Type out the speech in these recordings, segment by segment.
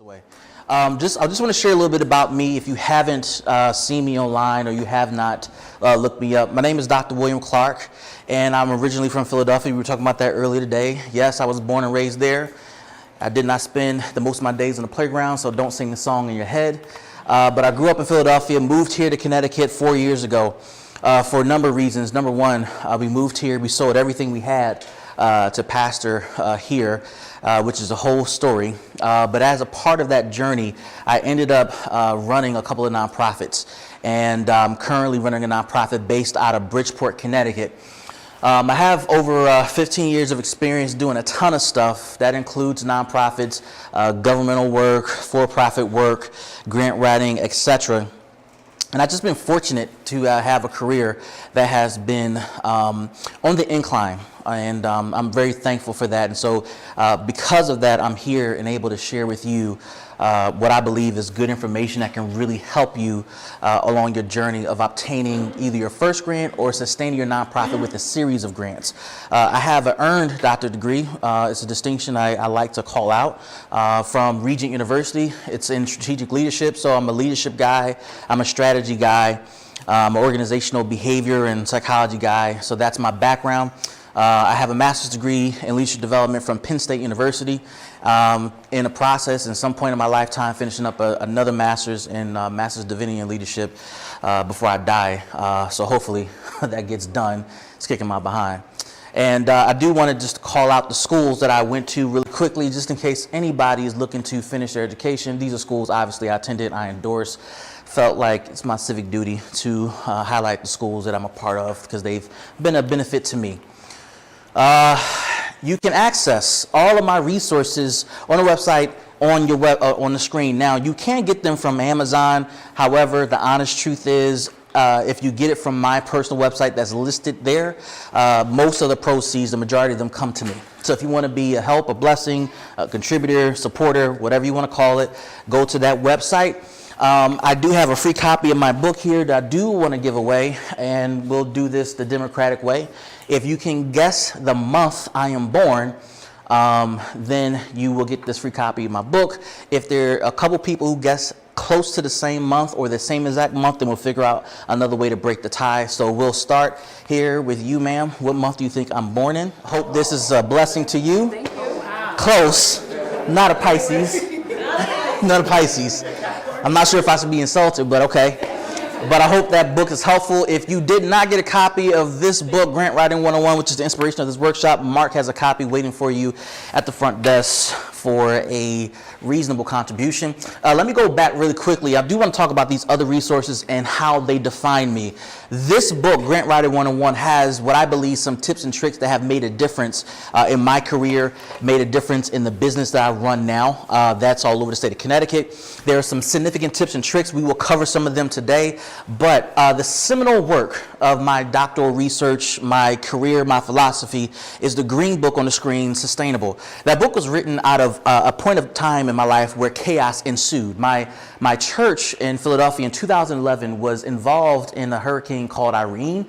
Away. I just want to share a little bit about me. If you haven't seen me online or you have not looked me up, my name is Dr. William Clark, and I'm originally from Philadelphia. We were talking about that earlier today. Yes, I was born and raised there. I did not spend the most of my days on the playground, so don't sing the song in your head. But I grew up in Philadelphia, moved here to Connecticut 4 years ago for a number of reasons. Number one, we moved here, we sold everything we had to pastor here, which is a whole story. But as a part of that journey, I ended up running a couple of nonprofits. And I'm currently running a nonprofit based out of Bridgeport, Connecticut. I have over 15 years of experience doing a ton of stuff. That includes nonprofits, governmental work, for-profit work, grant writing, etc. And I've just been fortunate to have a career that has been on the incline, and I'm very thankful for that. And so because of that, I'm here and able to share with you what I believe is good information that can really help you along your journey of obtaining either your first grant or sustaining your nonprofit with a series of grants. I have an earned doctorate degree. It's a distinction I like to call out from Regent University. It's in strategic leadership, so I'm a leadership guy, I'm a strategy guy, I'm an organizational behavior and psychology guy, so that's my background. I have a master's degree in leadership development from Penn State University. In the process, in some point in my lifetime, finishing up another master's in master's divinity and leadership before I die. So hopefully that gets done. It's kicking my behind. And I do want to just call out the schools that I went to really quickly, just in case anybody is looking to finish their education. These are schools, obviously, I attended, I endorse. Felt like it's my civic duty to highlight the schools that I'm a part of because they've been a benefit to me. You can access all of my resources on the website on your on the screen. Now, you can get them from Amazon. However, the honest truth is, if you get it from my personal website that's listed there, most of the proceeds, the majority of them, come to me. So if you want to be a help, a blessing, a contributor, supporter, whatever you want to call it, go to that website. I do have a free copy of my book here that I do want to give away, and we'll do this the democratic way. If you can guess the month I am born, then you will get this free copy of my book. If there are a couple people who guess close to the same month or the same exact month, then we'll figure out another way to break the tie. So we'll start here with you, ma'am. What month do you think I'm born in? Hope this is a blessing to you. Thank you. Wow. Close. Not a Pisces. Not a Pisces. I'm not sure if I should be insulted, but okay. But I hope that book is helpful. If you did not get a copy of this book, Grant Writing 101, which is the inspiration of this workshop, Mark has a copy waiting for you at the front desk for a reasonable contribution. Let me go back really quickly. I do want to talk about these other resources and how they define me. This book, Grant Writing 101, has what I believe some tips and tricks that have made a difference in my career, made a difference in the business that I run now. That's all over the state of Connecticut. There are some significant tips and tricks. We will cover some of them today. But the seminal work of my doctoral research, my career, my philosophy is the green book on the screen, Sustainable. That book was written out of a point of time in my life where chaos ensued. My church in Philadelphia in 2011 was involved in a hurricane called Irene.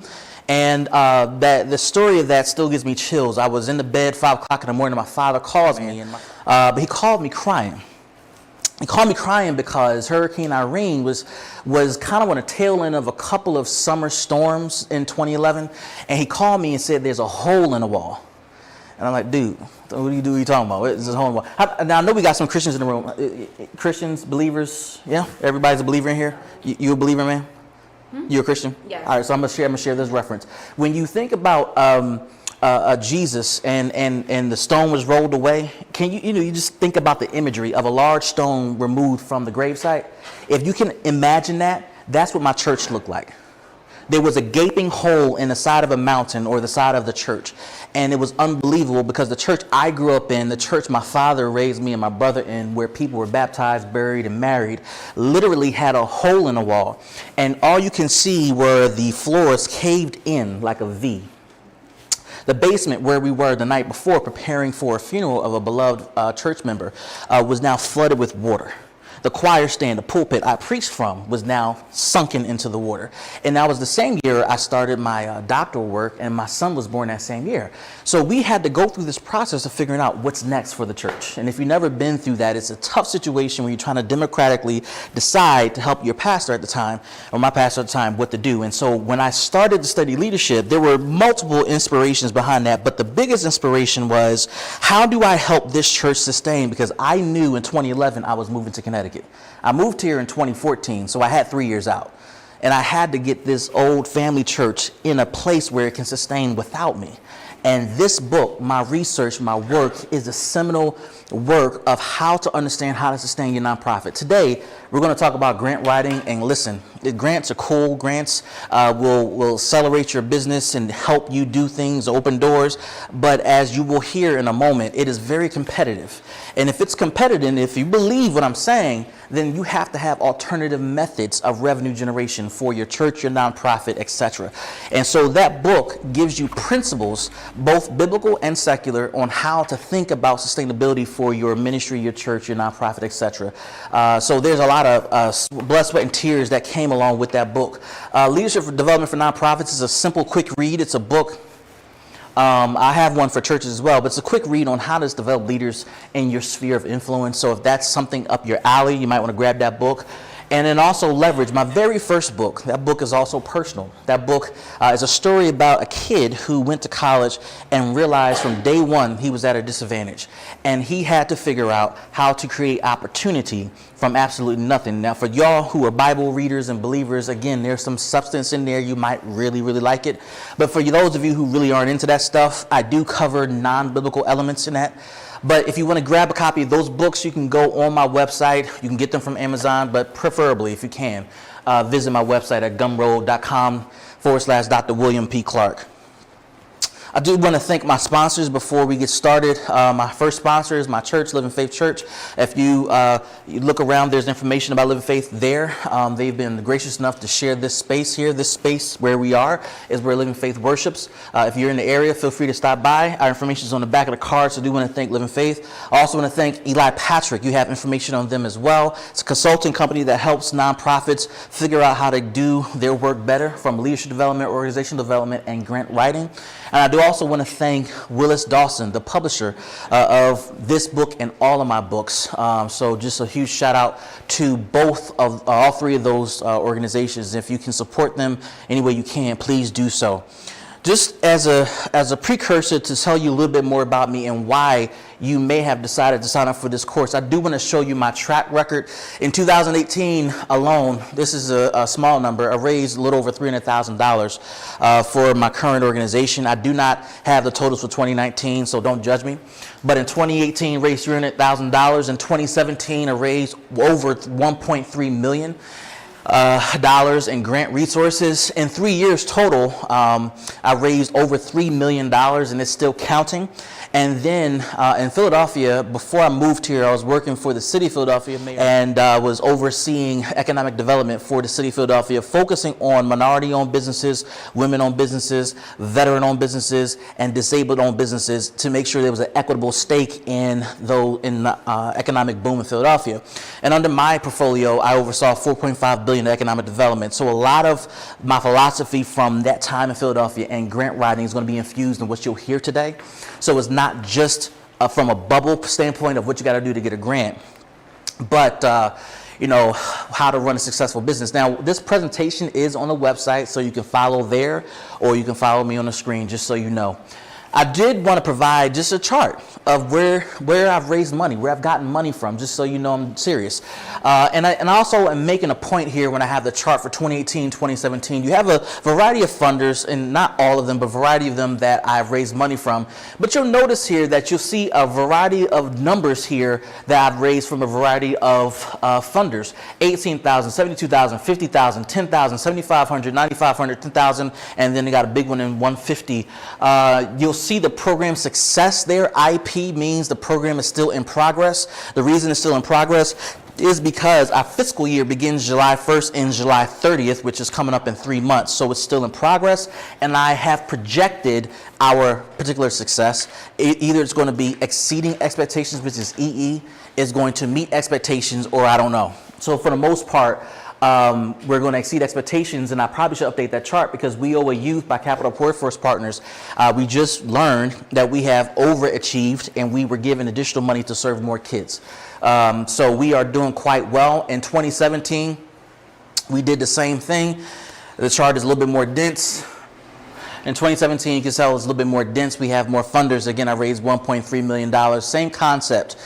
And the story of that still gives me chills. I was in the bed 5 o'clock in the morning. My father calls me, but he called me crying. He called me crying because Hurricane Irene was kind of on the tail end of a couple of summer storms in 2011. And he called me and said, there's a hole in the wall. And I'm like, dude, what are you talking about? What is this hole in the wall? Now, I know we got some Christians in the room. Christians, believers, yeah? Everybody's a believer in here? You a believer, man? You a Christian? Yes. All right, so I'm gonna share this reference. When you think about Jesus and the stone was rolled away, can you just think about the imagery of a large stone removed from the gravesite? If you can imagine that, that's what my church looked like. There was a gaping hole in the side of a mountain or the side of the church. And it was unbelievable because the church I grew up in, the church my father raised me and my brother in, where people were baptized, buried, and married, literally had a hole in the wall. And all you can see were the floors caved in like a V. The basement where we were the night before preparing for a funeral of a beloved church member was now flooded with water. the choir stand, the pulpit I preached from was now sunken into the water. And that was the same year I started my doctoral work, and my son was born that same year. So we had to go through this process of figuring out what's next for the church. And if you've never been through that, it's a tough situation when you're trying to democratically decide to help your pastor at the time, or my pastor at the time, what to do. And so when I started to study leadership, there were multiple inspirations behind that, but the biggest inspiration was, how do I help this church sustain? Because I knew in 2011 I was moving to Connecticut. I moved here in 2014, so I had 3 years out. And I had to get this old family church in a place where it can sustain without me. And this book, my research, my work, is a seminal work of how to understand how to sustain your nonprofit. Today, we're going to talk about grant writing. And listen, the grants are cool. Grants will accelerate your business and help you do things, open doors. But as you will hear in a moment, it is very competitive. And if it's competitive, if you believe what I'm saying, then you have to have alternative methods of revenue generation for your church, your nonprofit, etc. And so that book gives you principles, both biblical and secular, on how to think about sustainability for your ministry, your church, your nonprofit, etc. So there's a lot of blood, sweat, and tears that came along with that book. Leadership for Development for Nonprofits is a simple, quick read. It's a book. I have one for churches as well, but it's a quick read on how to develop leaders in your sphere of influence. So if that's something up your alley, you might want to grab that book. And then also Leverage, my very first book. That book is also personal. That book is a story about a kid who went to college and realized from day one he was at a disadvantage. And he had to figure out how to create opportunity from absolutely nothing. Now, for y'all who are Bible readers and believers, again, there's some substance in there. You might really, really like it. But for those of you who really aren't into that stuff, I do cover non-biblical elements in that. But if you want to grab a copy of those books, you can go on my website. You can get them from Amazon, but preferably, if you can, visit my website at gumroad.com/Dr. William P. Clark. I do want to thank my sponsors before we get started. My first sponsor is my church, Living Faith Church. If you look around, there's information about Living Faith there. They've been gracious enough to share this space here. This space where we are is where Living Faith worships. If you're in the area, feel free to stop by. Our information is on the back of the card, so I do want to thank Living Faith. I also want to thank Eli Patrick. You have information on them as well. It's a consulting company that helps nonprofits figure out how to do their work better, from leadership development, organizational development, and grant writing. And I do also want to thank Willis Dawson, the publisher of this book and all of my books. So just a huge shout out to both of all three of those organizations. If you can support them any way you can, please do so. Just as a precursor to tell you a little bit more about me and why you may have decided to sign up for this course, I do want to show you my track record. In 2018 alone, this is a small number, I raised a little over $300,000 for my current organization. I do not have the totals for 2019, so don't judge me. But in 2018, I raised $300,000. In 2017, I raised over $1.3 million. Dollars in grant resources. In 3 years total, I raised over $3 million, and it's still counting. And then in Philadelphia, before I moved here, I was working for the city of Philadelphia and was overseeing economic development for the city of Philadelphia, focusing on minority-owned businesses, women-owned businesses, veteran-owned businesses, and disabled-owned businesses to make sure there was an equitable stake in the economic boom in Philadelphia. And under my portfolio, I oversaw $4.5 billion in economic development. So a lot of my philosophy from that time in Philadelphia and grant writing is going to be infused in what you'll hear today. So it's not just from a bubble standpoint of what you got to do to get a grant, but how to run a successful business. Now, this presentation is on the website, so you can follow there, or you can follow me on the screen, just so you know. I did want to provide just a chart of where I've raised money, where I've gotten money from, just so you know I'm serious. And I also am making a point here when I have the chart for 2018, 2017. You have a variety of funders, and not all of them, but a variety of them that I've raised money from. But you'll notice here that you'll see a variety of numbers here that I've raised from a variety of funders. 18,000, 72,000, 50,000, 10,000, 7,500, 9,500, 10,000, and then they got a big one in 150. You'll see the program success there. IP means the program is still in progress. The reason it's still in progress is because our fiscal year begins July 1st and July 30th, which is coming up in 3 months. So it's still in progress, and I have projected our particular success. Either it's going to be exceeding expectations, which is EE, is going to meet expectations, or I don't know. So for the most part, we're going to exceed expectations, and I probably should update that chart because We Owe a Youth by Capital Workforce Partners. We just learned that we have overachieved, and we were given additional money to serve more kids. So we are doing quite well. In 2017, we did the same thing. The chart is a little bit more dense. In 2017, you can tell it's a little bit more dense. We have more funders. Again, I raised $1.3 million. Same concept.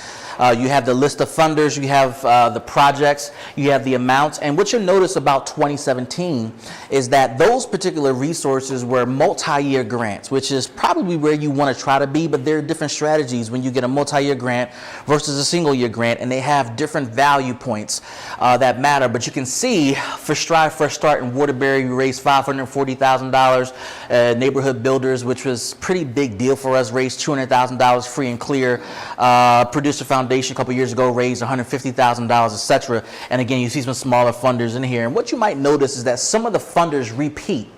You have the list of funders, you have the projects, you have the amounts. And what you'll notice about 2017 is that those particular resources were multi-year grants, which is probably where you want to try to be, but there are different strategies when you get a multi-year grant versus a single-year grant, and they have different value points that matter. But you can see for Strive Fresh Start in Waterbury, we raised $540,000. Neighborhood Builders, which was a pretty big deal for us, raised $200,000 free and clear. Producer Foundation a couple years ago raised $150,000, etc. And again, you see some smaller funders in here. And what you might notice is that some of the funders repeat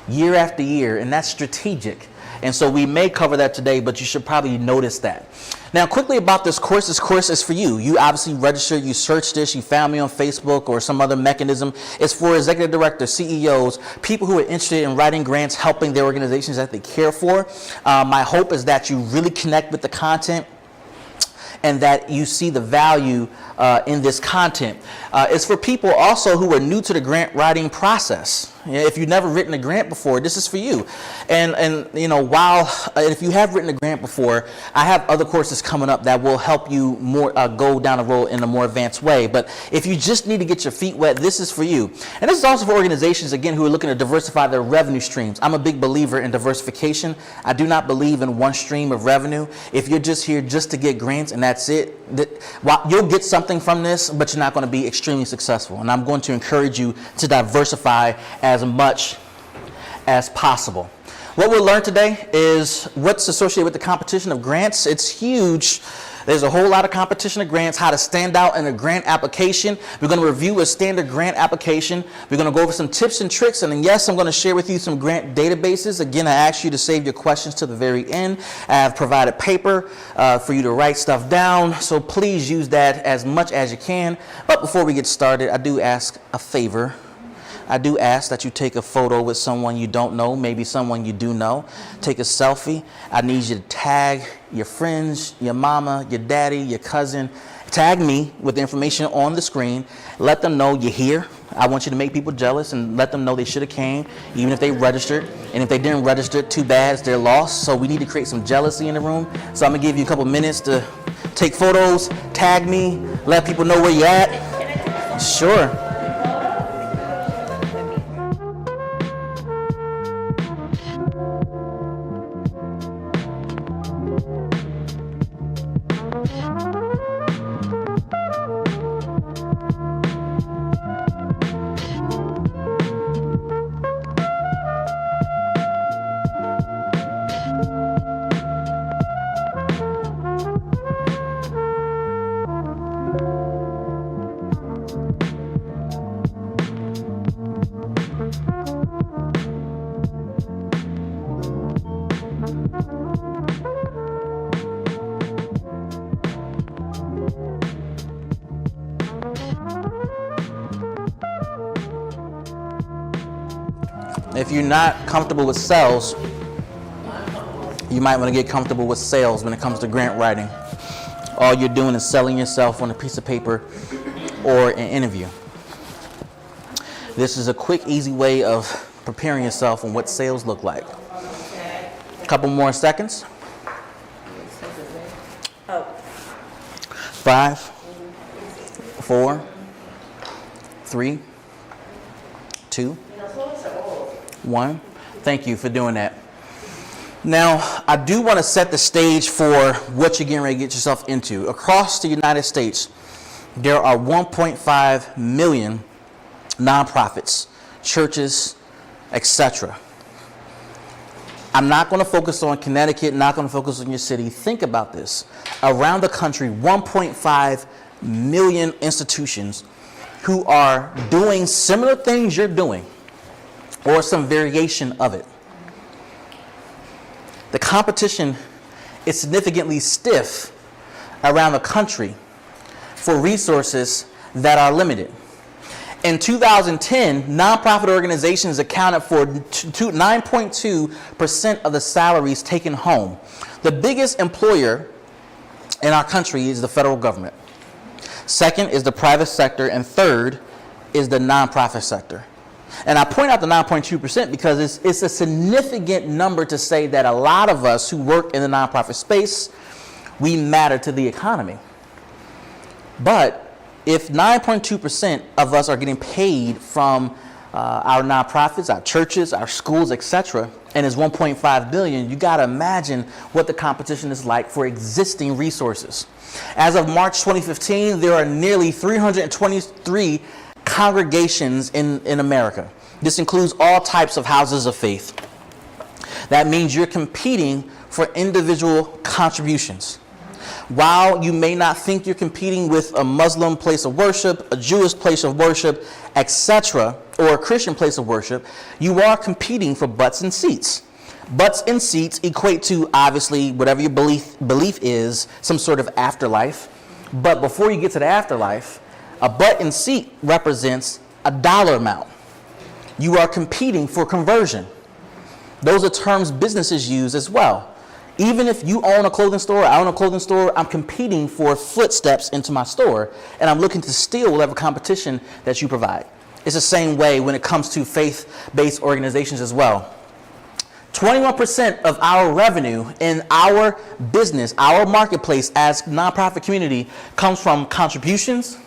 year after year, and that's strategic. And so we may cover that today, but you should probably notice that. Now, quickly about this course is for you. You obviously registered, you searched this, you found me on Facebook or some other mechanism. It's for executive directors, CEOs, people who are interested in writing grants, helping their organizations that they care for. My hope is that you really connect with the content and that you see the value in this content. It's for people also who are new to the grant writing process. If you've never written a grant before, this is for you. And you know, if you have written a grant before, I have other courses coming up that will help you more go down the road in a more advanced way. But if you just need to get your feet wet, this is for you. And this is also for organizations, again, who are looking to diversify their revenue streams. I'm a big believer in diversification. I do not believe in one stream of revenue. If you're just here just to get grants and that's it, you'll get something from this, but you're not going to be extremely successful. And I'm going to encourage you to diversify as much as possible. What we'll learn today is what's associated with the competition of grants. It's huge. There's a whole lot of competition of grants, how to stand out in a grant application. We're going to review a standard grant application. We're going to go over some tips and tricks. And then, yes, I'm going to share with you some grant databases. Again, I ask you to save your questions to the very end. I have provided paper for you to write stuff down. So please use that as much as you can. But before we get started, I do ask a favor. I do ask that you take a photo with someone you don't know, maybe someone you do know. Take a selfie. I need you to tag your friends, your mama, your daddy, your cousin. Tag me with the information on the screen. Let them know you're here. I want you to make people jealous and let them know they should have came, even if they registered. And if they didn't register, too bad, it's their loss. So we need to create some jealousy in the room. So I'm gonna give you a couple minutes to take photos, tag me, let people know where you're at. Sure. If you're not comfortable with sales, you might want to get comfortable with sales when it comes to grant writing. All you're doing is selling yourself on a piece of paper or an interview. This is a quick, easy way of preparing yourself on what sales look like. A couple more seconds. 5, 4, 3, 2, 1. Thank you for doing that. Now, I do want to set the stage for what you're getting ready to get yourself into. Across the United States, there are 1.5 million nonprofits, churches, etc. I'm not going to focus on Connecticut, not going to focus on your city. Think about this. Around the country, 1.5 million institutions who are doing similar things you're doing or some variation of it. The competition is significantly stiff around the country for resources that are limited. In 2010, nonprofit organizations accounted for 9.2% of the salaries taken home. The biggest employer in our country is the federal government. Second is the private sector, and third is the nonprofit sector. And I point out the 9.2% because it's a significant number to say that a lot of us who work in the nonprofit space, we matter to the economy. But if 9.2% of us are getting paid from our nonprofits, our churches, our schools, etc., and it's 1.5 billion, you got to imagine what the competition is like for existing resources. As of March 2015, there are nearly 323 congregations in America. This includes all types of houses of faith. That means you're competing for individual contributions. While you may not think you're competing with a Muslim place of worship, a Jewish place of worship, etc., or a Christian place of worship, you are competing for butts and seats. Butts and seats equate to, obviously, whatever your belief is, some sort of afterlife. But before you get to the afterlife, a butt and seat represents a dollar amount. You are competing for conversion. Those are terms businesses use as well. Even if you own a clothing store, I own a clothing store, I'm competing for footsteps into my store, and I'm looking to steal whatever competition that you provide. It's the same way when it comes to faith-based organizations as well. 21% of our revenue in our business, our marketplace as nonprofit community comes from contributions,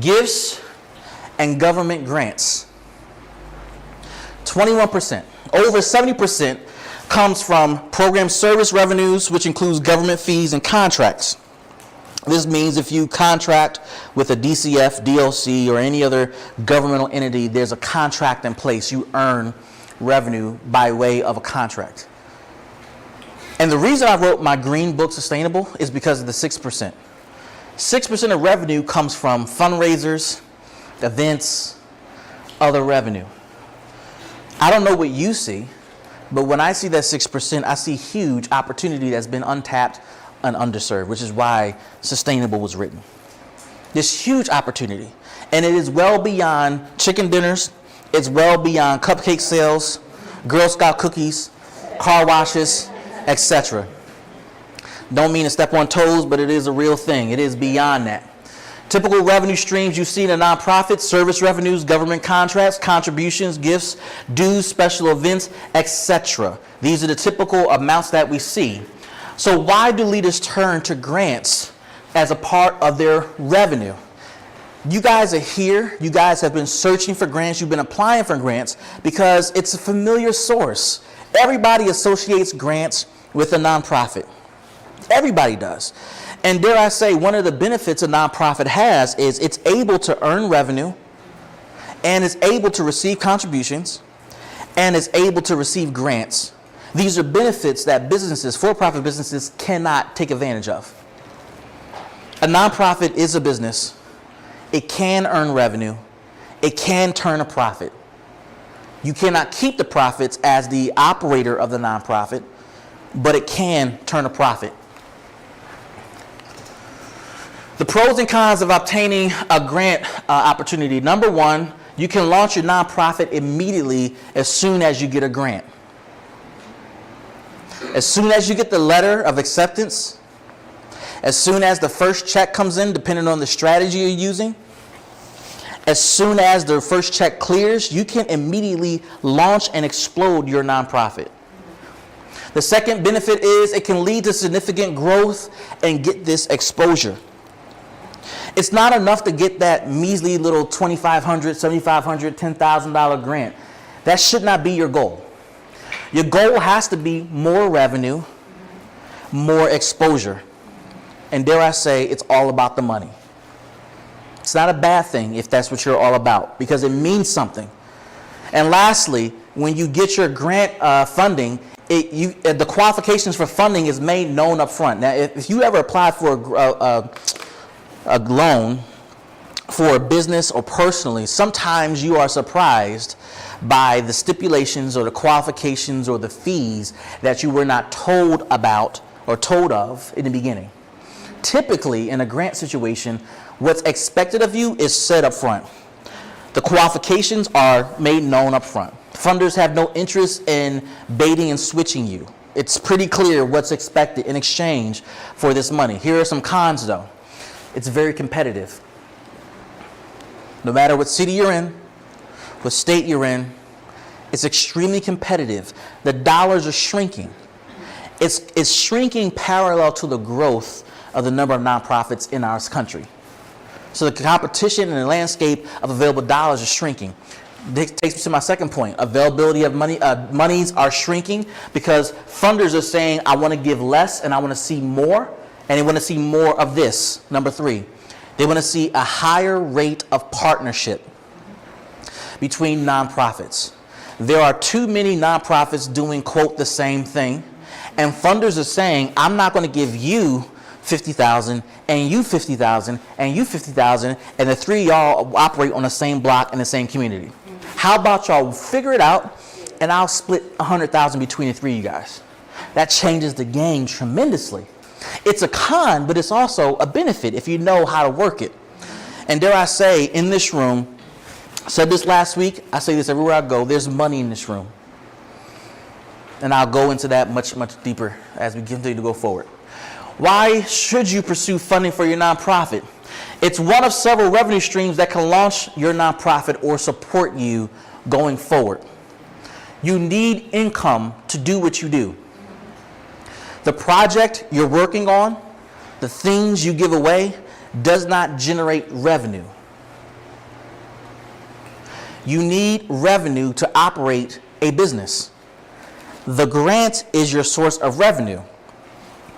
gifts, and government grants. 21%. Over 70% comes from program service revenues, which includes government fees and contracts. This means if you contract with a DCF, DLC, or any other governmental entity, there's a contract in place. You earn revenue by way of a contract. And the reason I wrote my green book, Sustainable, is because of the 6%. 6% of revenue comes from fundraisers, events, other revenue. I don't know what you see, but when I see that 6%, I see huge opportunity that's been untapped and underserved, which is why Sustainable was written. This huge opportunity, and it is well beyond chicken dinners, it's well beyond cupcake sales, Girl Scout cookies, car washes, etc. Don't mean to step on toes, but it is a real thing. It is beyond that. Typical revenue streams you see in a nonprofit: service revenues, government contracts, contributions, gifts, dues, special events, etc. These are the typical amounts that we see. So why do leaders turn to grants as a part of their revenue? You guys are here. You guys have been searching for grants. You've been applying for grants because it's a familiar source. Everybody associates grants with a nonprofit. Everybody does. And dare I say, one of the benefits a nonprofit has is it's able to earn revenue, and is able to receive contributions, and is able to receive grants. These are benefits that businesses, for-profit businesses, cannot take advantage of. A nonprofit is a business. It can earn revenue. It can turn a profit. You cannot keep the profits as the operator of the nonprofit, but it can turn a profit. The pros and cons of obtaining a grant opportunity. Number one, you can launch your nonprofit immediately as soon as you get a grant. As soon as you get the letter of acceptance, as soon as the first check comes in, depending on the strategy you're using, as soon as the first check clears, you can immediately launch and explode your nonprofit. The second benefit is it can lead to significant growth and get this exposure. It's not enough to get that measly little $2,500, $7,500, $10,000 grant. That should not be your goal. Your goal has to be more revenue, more exposure. And dare I say, it's all about the money. It's not a bad thing if that's what you're all about, because it means something. And lastly, when you get your grant funding, the qualifications for funding is made known up front. Now, if you ever apply for a loan for a business or personally, sometimes you are surprised by the stipulations or the qualifications or the fees that you were not told about or told of in the beginning. Typically, in a grant situation, what's expected of you is said up front. The qualifications are made known up front. Funders have no interest in baiting and switching you. It's pretty clear what's expected in exchange for this money. Here are some cons, though. It's very competitive. No matter what city you're in, what state you're in, it's extremely competitive. The dollars are shrinking. It's shrinking parallel to the growth of the number of nonprofits in our country. So the competition and the landscape of available dollars is shrinking. This takes me to my second point. Availability of money, monies are shrinking because funders are saying, I want to give less and I want to see more, and they want to see more of this. Number 3, they want to see a higher rate of partnership between nonprofits. There are too many nonprofits doing, quote, the same thing, and funders are saying, I'm not going to give you $50,000 and you $50,000 and you $50,000, and the 3 of y'all operate on the same block in the same community. How about y'all figure it out and I'll split $100,000 between the 3 of you guys? That changes the game tremendously. It's a con, but it's also a benefit if you know how to work it. And dare I say, in this room, I said this last week, I say this everywhere I go, there's money in this room. And I'll go into that much, much deeper as we continue to go forward. Why should you pursue funding for your nonprofit? It's one of several revenue streams that can launch your nonprofit or support you going forward. You need income to do what you do. The project you're working on, the things you give away, does not generate revenue. You need revenue to operate a business. The grant is your source of revenue.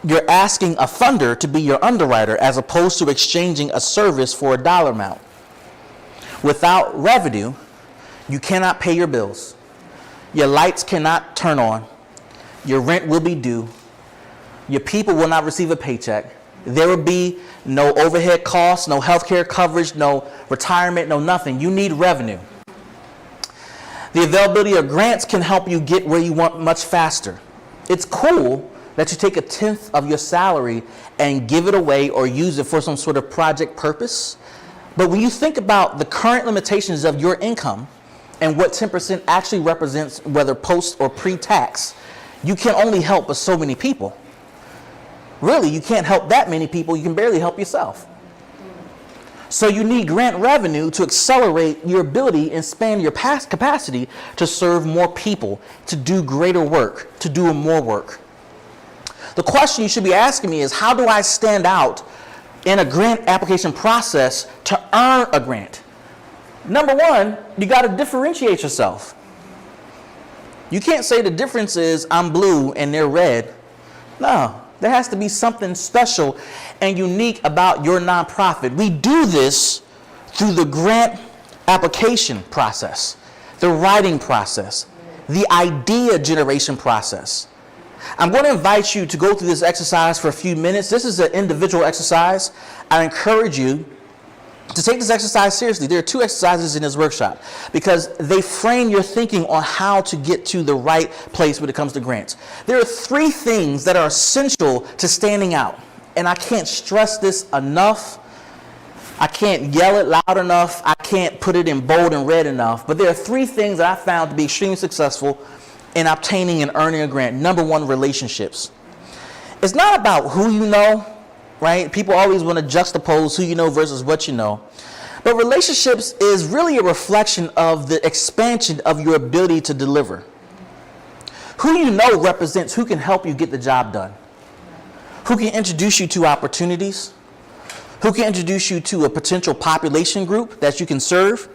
You're asking a funder to be your underwriter as opposed to exchanging a service for a dollar amount. Without revenue, you cannot pay your bills. Your lights cannot turn on. Your rent will be due. Your people will not receive a paycheck. There will be no overhead costs, no health care coverage, no retirement, no nothing. You need revenue. The availability of grants can help you get where you want much faster. It's cool that you take 1/10 of your salary and give it away or use it for some sort of project purpose. But when you think about the current limitations of your income and what 10% actually represents, whether post or pre-tax, you can only help but so many people. Really, you can't help that many people. You can barely help yourself. So you need grant revenue to accelerate your ability and expand your past capacity to serve more people, to do greater work, to do more work. The question you should be asking me is, how do I stand out in a grant application process to earn a grant? Number 1, you got to differentiate yourself. You can't say the difference is I'm blue and they're red. No, there has to be something special and unique about your nonprofit. We do this through the grant application process, the writing process, the idea generation process. I'm going to invite you to go through this exercise for a few minutes. This is an individual exercise. I encourage you to take this exercise seriously. There are 2 exercises in this workshop because they frame your thinking on how to get to the right place when it comes to grants. There are 3 things that are essential to standing out, and I can't stress this enough. I can't yell it loud enough. I can't put it in bold and red enough, but there are 3 things that I found to be extremely successful in obtaining and earning a grant. Number 1, relationships. It's not about who you know, right? People always want to juxtapose who you know versus what you know. But relationships is really a reflection of the expansion of your ability to deliver. Who you know represents who can help you get the job done, who can introduce you to opportunities, who can introduce you to a potential population group that you can serve,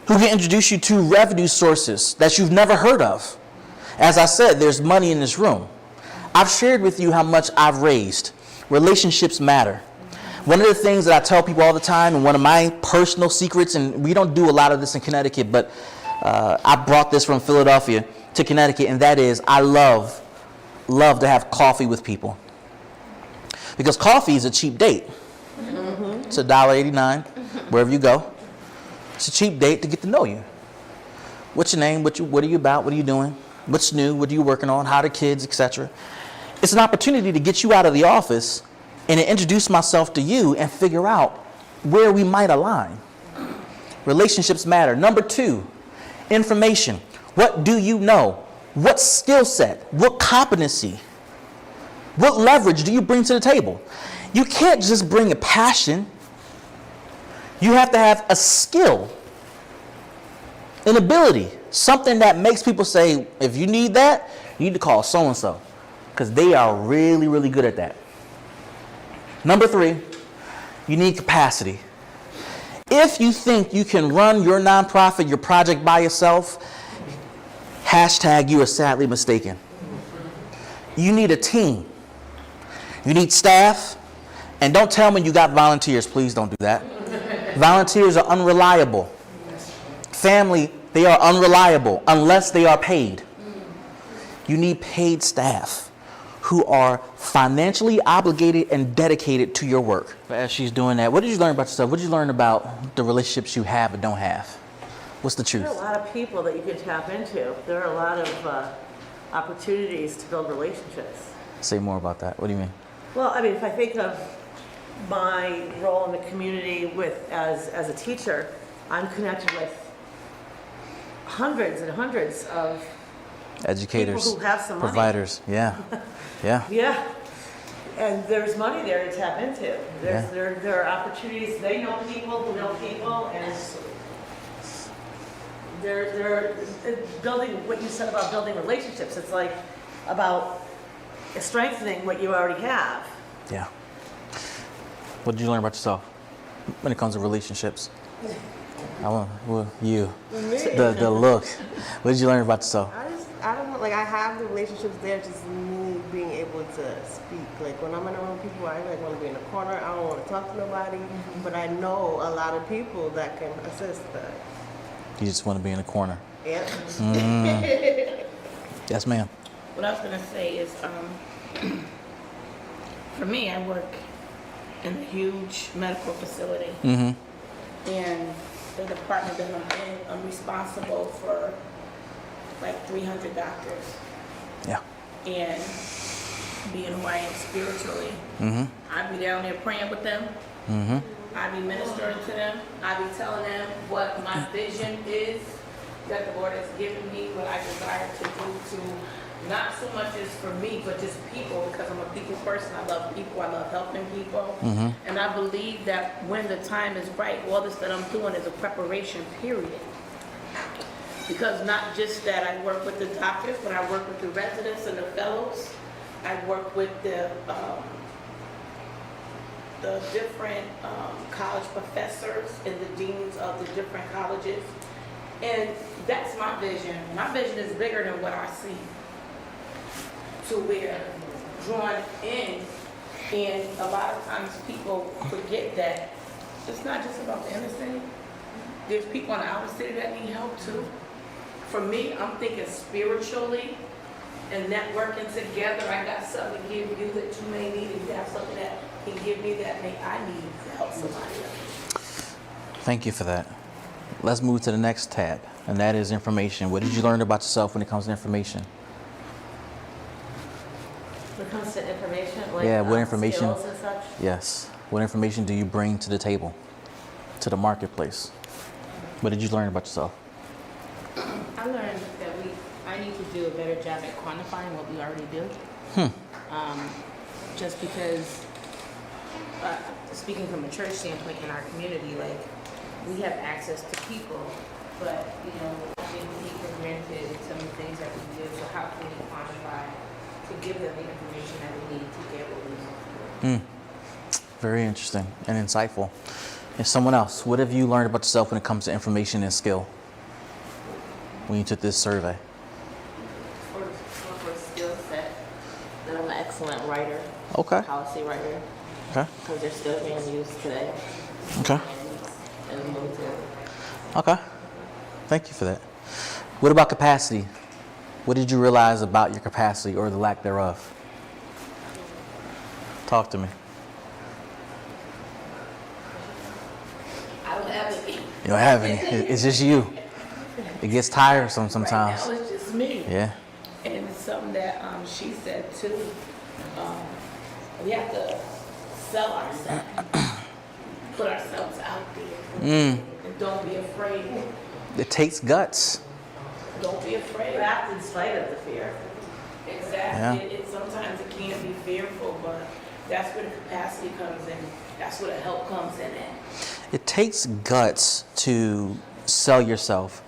who can introduce you to revenue sources that you've never heard of. As I said, there's money in this room. I've shared with you how much I've raised. Relationships matter. One of the things that I tell people all the time, and one of my personal secrets, and we don't do a lot of this in Connecticut, but I brought this from Philadelphia to Connecticut, and that is I love to have coffee with people. Because coffee is a cheap date. Mm-hmm. It's $1.89 wherever you go. It's a cheap date to get to know you. What's your name? What are you about? What are you doing? What's new? What are you working on? How are the kids, etc. It's an opportunity to get you out of the office and to introduce myself to you and figure out where we might align. Relationships matter. Number 2, information. What do you know? What skill set? What competency? What leverage do you bring to the table? You can't just bring a passion. You have to have a skill, an ability, something that makes people say, if you need that, you need to call so-and-so, because they are really, really good at that. Number 3, you need capacity. If you think you can run your nonprofit, your project by yourself, hashtag you are sadly mistaken. You need a team. You need staff. And don't tell me you got volunteers. Please don't do that. Volunteers are unreliable. Family, they are unreliable unless they are paid. You need paid staff who are financially obligated and dedicated to your work. As she's doing that, what did you learn about yourself? What did you learn about the relationships you have and don't have? What's the truth? There are a lot of people that you can tap into. There are a lot of opportunities to build relationships. Say more about that. What do you mean? Well, I mean, if I think of my role in the community as a teacher, I'm connected with hundreds and hundreds of Educators, people who have some money. providers. Yeah. Yeah. Yeah. And there's money there to tap into. There are opportunities. They know people who know people, and they're building what you said about building relationships. It's like about strengthening what you already have. Yeah. What did you learn about yourself when it comes to relationships? You. The look. What did you learn about yourself? I don't know, like I have the relationships there, just me being able to speak. Like when I'm in a room with people, I like want to be in the corner, I don't want to talk to nobody, but I know a lot of people that can assist that. You just want to be in the corner. Yeah. Yes, ma'am. What I was going to say is, for me, I work in a huge medical facility. Mm-hmm. And the department that I'm in, I'm responsible for like 300 doctors. Yeah. And being who I am spiritually, Mm-hmm. I be down there praying with them. Mm-hmm. I be ministering to them. I be telling them what my vision is that the Lord has given me, what I desire to do to not so much as for me, but just people, because I'm a people person. I love people. I love helping people. Mm-hmm. And I believe that when the time is right, all this that I'm doing is a preparation period. Because not just that I work with the doctors, but I work with the residents and the fellows. I work with the different college professors and the deans of the different colleges. And that's my vision. My vision is bigger than what I see. To where drawn in, and a lot of times people forget that it's not just about the inner city. There's people in the outer city that need help too. For me, I'm thinking spiritually and networking together. I got something to give you that you may need, and you have something that can give me that I need to help somebody else. Thank you for that. Let's move to the next tab, and that is information. What did you learn about yourself when it comes to information? When it comes to information, like Yeah, what information? skills and such. Yes. What information do you bring to the table, to the marketplace? What did you learn about yourself? I learned that I need to do a better job at quantifying what we already do. Just because, speaking from a church standpoint in our community, like we have access to people, but we take for granted some of the things that we do. So how can we quantify to give them the information that we need to get what we want? Very interesting and insightful. And someone else, what have you learned about yourself when it comes to information and skill when you took this survey? For skill set, that I'm an excellent writer, Okay. policy writer, Okay. because they're still being used today Okay. in the military. Okay. Thank you for that. What about capacity? What did you realize about your capacity or the lack thereof? Talk to me. any. You don't have any. It's just you. It gets tiresome sometimes. Right now, it's just me. Yeah. And it's something that she said too. We have to sell ourselves, put ourselves out there, and don't be afraid. It takes guts. Don't be afraid. You act in spite of the fear. Exactly. It sometimes it can be fearful, but that's where the capacity comes in. That's where the help comes in at. It takes guts to sell yourself.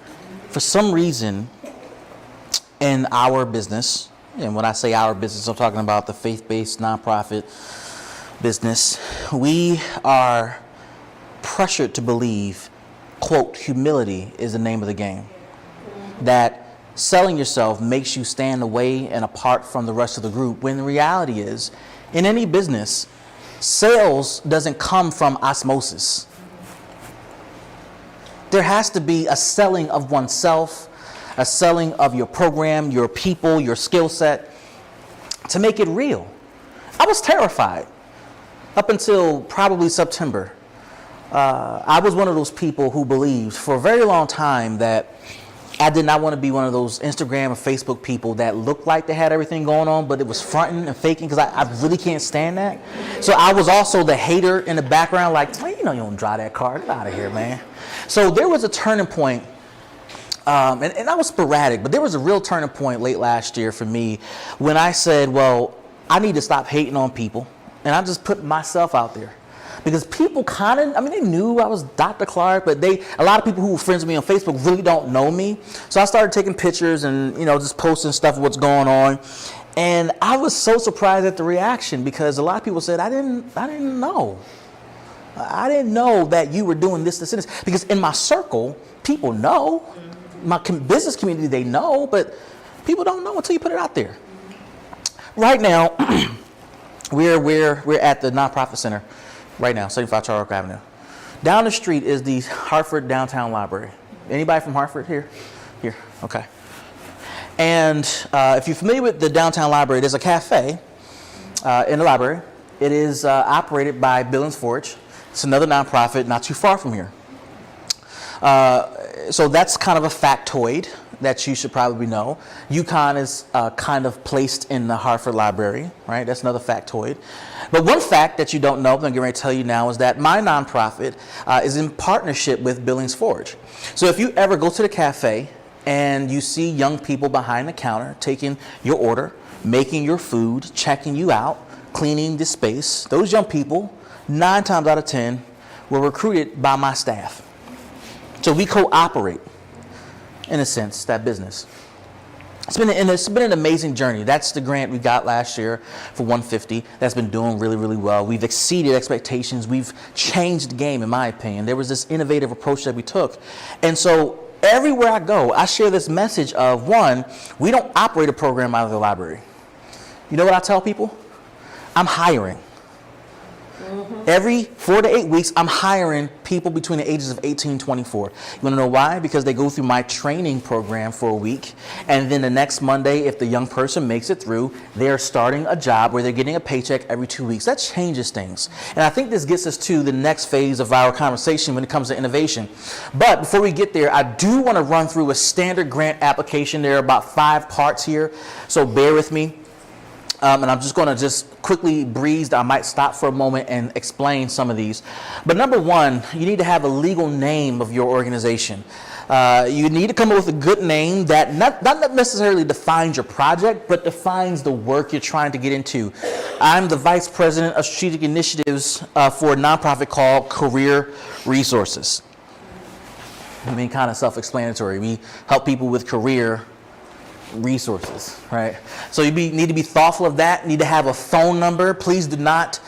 For some reason, in our business, and when I say our business, I'm talking about the faith-based nonprofit business, we are pressured to believe, quote, humility is the name of the game. That selling yourself makes you stand away and apart from the rest of the group, when the reality is, in any business, sales doesn't come from osmosis. There has to be a selling of oneself, a selling of your program, your people, your skill set, to make it real. I was terrified up until probably September. I was one of those people who believed for a very long time that I did not want to be one of those Instagram or Facebook people that looked like they had everything going on, but it was fronting and faking, because I really can't stand that. So I was also the hater in the background, like, well, you know you don't drive that car, get out of here, man. So there was a turning point, and I was sporadic, but there was a real turning point late last year for me when I said, well, I need to stop hating on people, and I just put myself out there. Because people they knew I was Dr. Clark, but a lot of people who were friends with me on Facebook really don't know me. So I started taking pictures and, just posting stuff of what's going on. And I was so surprised at the reaction, because a lot of people said, I didn't know. I didn't know that you were doing this, and this. Because in my circle, people know. My business community, they know, but people don't know until you put it out there. Right now, we're at the nonprofit center. Right now, 75 Charles Oak Avenue. Down the street is the Hartford Downtown Library. Anybody from Hartford here? Here, okay. And if you're familiar with the Downtown Library, there's a cafe in the library. It is operated by Billings Forge. It's another nonprofit not too far from here. So that's kind of a factoid that you should probably know. UConn is kind of placed in the Hartford Library, right? That's another factoid. But one fact that you don't know, I'm getting ready to tell you now, is that my nonprofit is in partnership with Billings Forge. So if you ever go to the cafe and you see young people behind the counter taking your order, making your food, checking you out, cleaning the space, those young people, 9 times out of 10, were recruited by my staff. So we cooperate, in a sense, that business. It's been an amazing journey. That's the grant we got last year for 150. That's been doing really, really well. We've exceeded expectations. We've changed the game, in my opinion. There was this innovative approach that we took. And so everywhere I go, I share this message of, one, we don't operate a program out of the library. You know what I tell people? I'm hiring. Every 4 to 8 weeks, I'm hiring people between the ages of 18 and 24. You want to know why? Because they go through my training program for a week, and then the next Monday, if the young person makes it through, they're starting a job where they're getting a paycheck every 2 weeks. That changes things. And I think this gets us to the next phase of our conversation when it comes to innovation. But before we get there, I do want to run through a standard grant application. There are about 5 parts here, so bear with me. And I'm just going to quickly breeze. I might stop for a moment and explain some of these. But number one, you need to have a legal name of your organization. You need to come up with a good name that not necessarily defines your project, but defines the work you're trying to get into. I'm the Vice President of Strategic Initiatives for a nonprofit called Career Resources. Kind of self-explanatory. We help people with career resources, right? So you need to be thoughtful of that. You need to have a phone number. Please do not,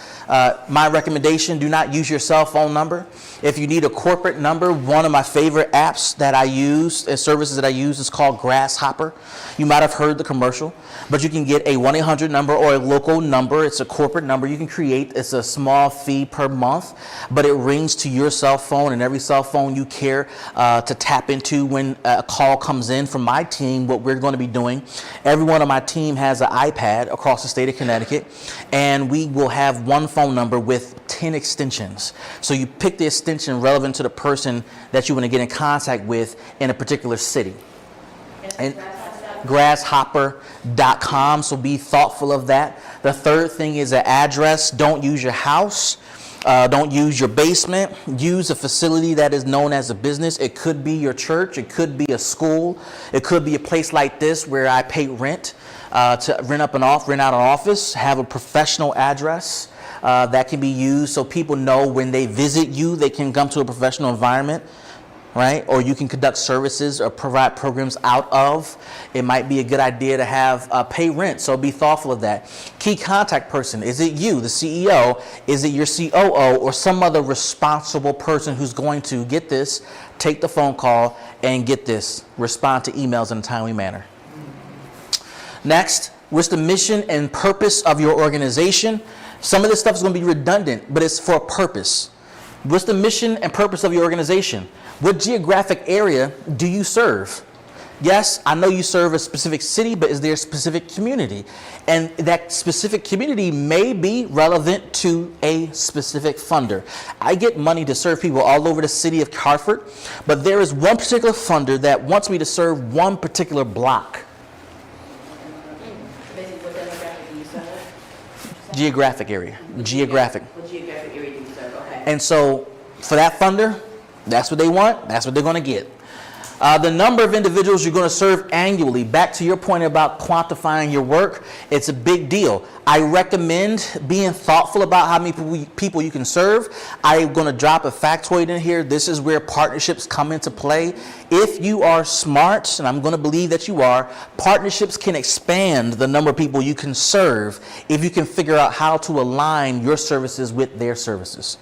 my recommendation, do not use your cell phone number. If you need a corporate number, one of my favorite apps that I use and services that I use is called Grasshopper. You might have heard the commercial, but you can get a 1-800 number or a local number. It's a corporate number you can create. It's a small fee per month, but it rings to your cell phone, and every cell phone you care to tap into when a call comes in from my team. What we're going to be doing. Every one of my team has an iPad across the state of Connecticut, and we will have one phone number with 10 extensions. So you pick the extension relevant to the person that you want to get in contact with in a particular city. And grasshopper.com, so be thoughtful of that. The third thing is an address. Don't use your house. Don't use your basement. Use a facility that is known as a business. It could be your church. It could be a school. It could be a place like this where I pay rent to rent out an office. Have a professional address that can be used so people know when they visit you, they can come to a professional environment. Right? Or you can conduct services or provide programs out of. It might be a good idea to have pay rent, so be thoughtful of that. Key contact person, is it you, the CEO? Is it your COO or some other responsible person who's going to get this, take the phone call, and get this, respond to emails in a timely manner? Next, what's the mission and purpose of your organization? Some of this stuff is going to be redundant, but it's for a purpose. What's the mission and purpose of your organization? What geographic area do you serve? Yes, I know you serve a specific city, but is there a specific community? And that specific community may be relevant to a specific funder. I get money to serve people all over the city of Hartford, but there is one particular funder that wants me to serve one particular block. Basically, what demographic do you serve? Geographic area. Geographic. What geographic area do you serve? Okay. And so for that funder, that's what they want, that's what they're going to get. The number of individuals you're going to serve annually, back to your point about quantifying your work, it's a big deal. I recommend being thoughtful about how many people you can serve. I'm going to drop a factoid in here. This is where partnerships come into play. If you are smart, and I'm going to believe that you are, partnerships can expand the number of people you can serve if you can figure out how to align your services with their services.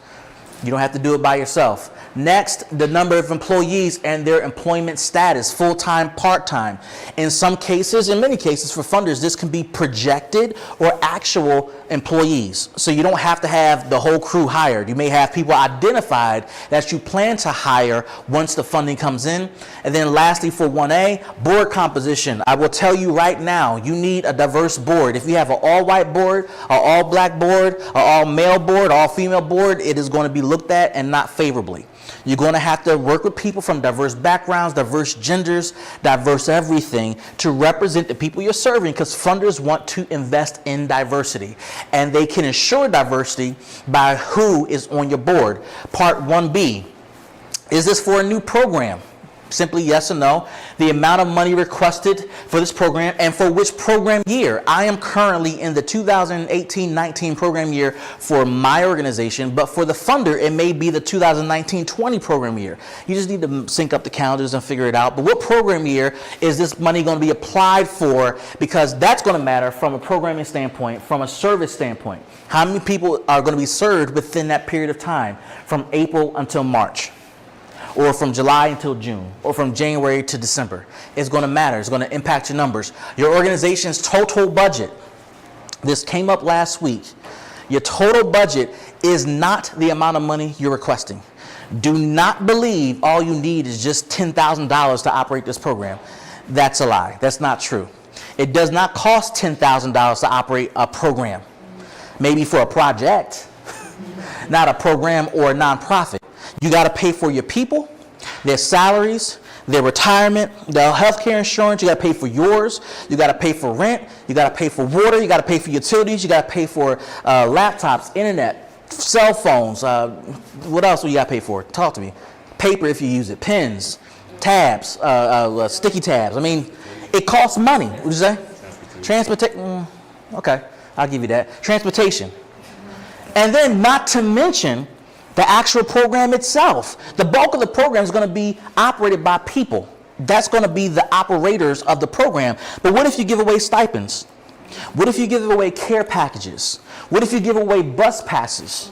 You don't have to do it by yourself. Next, the number of employees and their employment status, full-time, part-time. In some cases, in many cases for funders, this can be projected or actual employees. So you don't have to have the whole crew hired. You may have people identified that you plan to hire once the funding comes in. And then lastly, for 1A, board composition. I will tell you right now, you need a diverse board. If you have an all-white board, an all-black board, an all-male board, all-female board, it is going to be looked at and not favorably. You're going to have to work with people from diverse backgrounds, diverse genders, diverse everything to represent the people you're serving, because funders want to invest in diversity. And they can ensure diversity by who is on your board. Part 1B, is this for a new program? Simply yes or no. The amount of money requested for this program and for which program year. I am currently in the 2018-19 program year for my organization, but for the funder, it may be the 2019-20 program year. You just need to sync up the calendars and figure it out. But what program year is this money going to be applied for? Because that's going to matter from a programming standpoint, from a service standpoint. How many people are going to be served within that period of time, from April until March? Or from July until June, or from January to December. It's going to matter. It's going to impact your numbers. Your organization's total budget, this came up last week. Your total budget is not the amount of money you're requesting. Do not believe all you need is just $10,000 to operate this program. That's a lie. That's not true. It does not cost $10,000 to operate a program. Maybe for a project, not a program or a nonprofit. You got to pay for your people, their salaries, their retirement, their health care insurance. You got to pay for yours. You got to pay for rent. You got to pay for water. You got to pay for utilities. You got to pay for laptops, internet, cell phones. What else do you got to pay for? Talk to me. Paper if you use it, pens, tabs, sticky tabs. I mean, it costs money. What did you say? Transportation. Okay, I'll give you that. Transportation. And then not to mention the actual program itself. The bulk of the program is going to be operated by people. That's going to be the operators of the program. But what if you give away stipends? What if you give away care packages? What if you give away bus passes?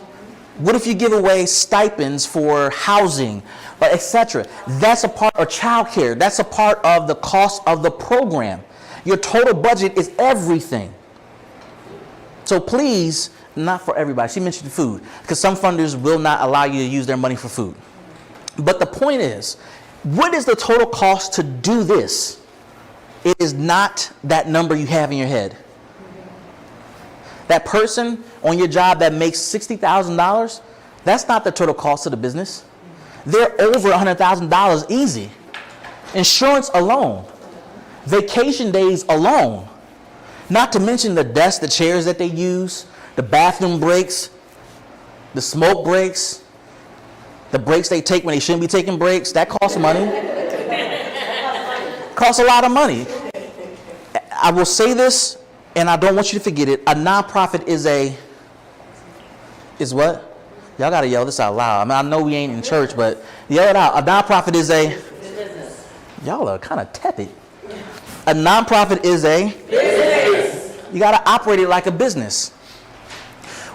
What if you give away stipends for housing, etc.? That's a part, or childcare. That's a part of the cost of the program. Your total budget is everything. So please, not for everybody. She mentioned food, because some funders will not allow you to use their money for food. But the point is, what is the total cost to do this? It is not that number you have in your head. That person on your job that makes $60,000, that's not the total cost of the business. They're over $100,000 easy. Insurance alone, vacation days alone, not to mention the desks, the chairs that they use, the bathroom breaks, the smoke breaks, the breaks they take when they shouldn't be taking breaks. That costs money. Costs a lot of money. I will say this, and I don't want you to forget it. A nonprofit is what? Y'all gotta yell this out loud. I mean, I know we ain't in church, but yell it out. A nonprofit is a business. Y'all are kind of tepid. A nonprofit is a business. You gotta operate it like a business.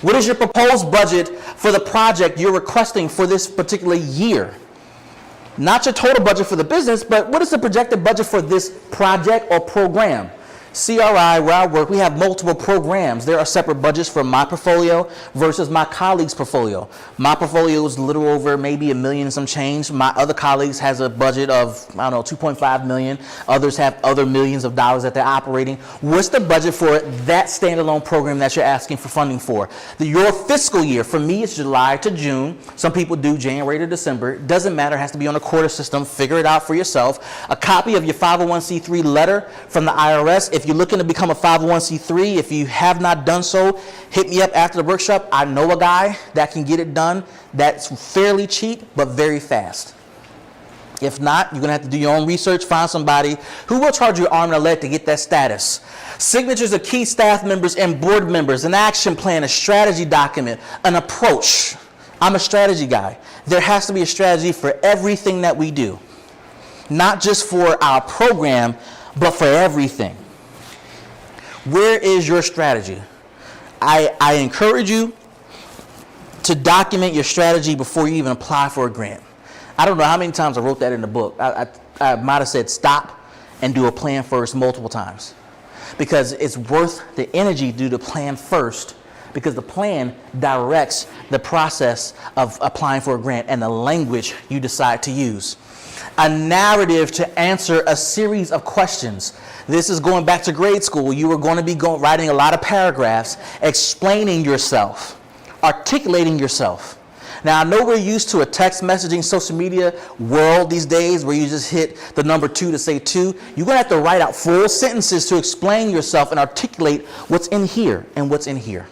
What is your proposed budget for the project you're requesting for this particular year? Not your total budget for the business, but what is the projected budget for this project or program? CRI, where I work, we have multiple programs. There are separate budgets for my portfolio versus my colleague's portfolio. My portfolio is a little over maybe $1 million and some change. My other colleagues has a budget of, I don't know, 2.5 million. Others have other millions of dollars that they're operating. What's the budget for that standalone program that you're asking for funding for? Your fiscal year, for me, it's July to June. Some people do January to December. Doesn't matter, it has to be on a quarter system. Figure it out for yourself. A copy of your 501c3 letter from the IRS. If you're looking to become a 501c3, if you have not done so, hit me up after the workshop. I know a guy that can get it done. That's fairly cheap, but very fast. If not, you're going to have to do your own research, find somebody who will charge you arm and a leg to get that status. Signatures of key staff members and board members, an action plan, a strategy document, an approach. I'm a strategy guy. There has to be a strategy for everything that we do. Not just for our program, but for everything. Where is your strategy? I encourage you to document your strategy before you even apply for a grant. I don't know how many times I wrote that in the book. I might have said stop and do a plan first multiple times. Because it's worth the energy to do the plan first, because the plan directs the process of applying for a grant and the language you decide to use. A narrative to answer a series of questions. This is going back to grade school. You are going to be writing a lot of paragraphs explaining yourself, articulating yourself. Now, I know we're used to a text messaging, social media world these days where you just hit the number 2 to say 2. You're going to have to write out full sentences to explain yourself and articulate what's in here and what's in here.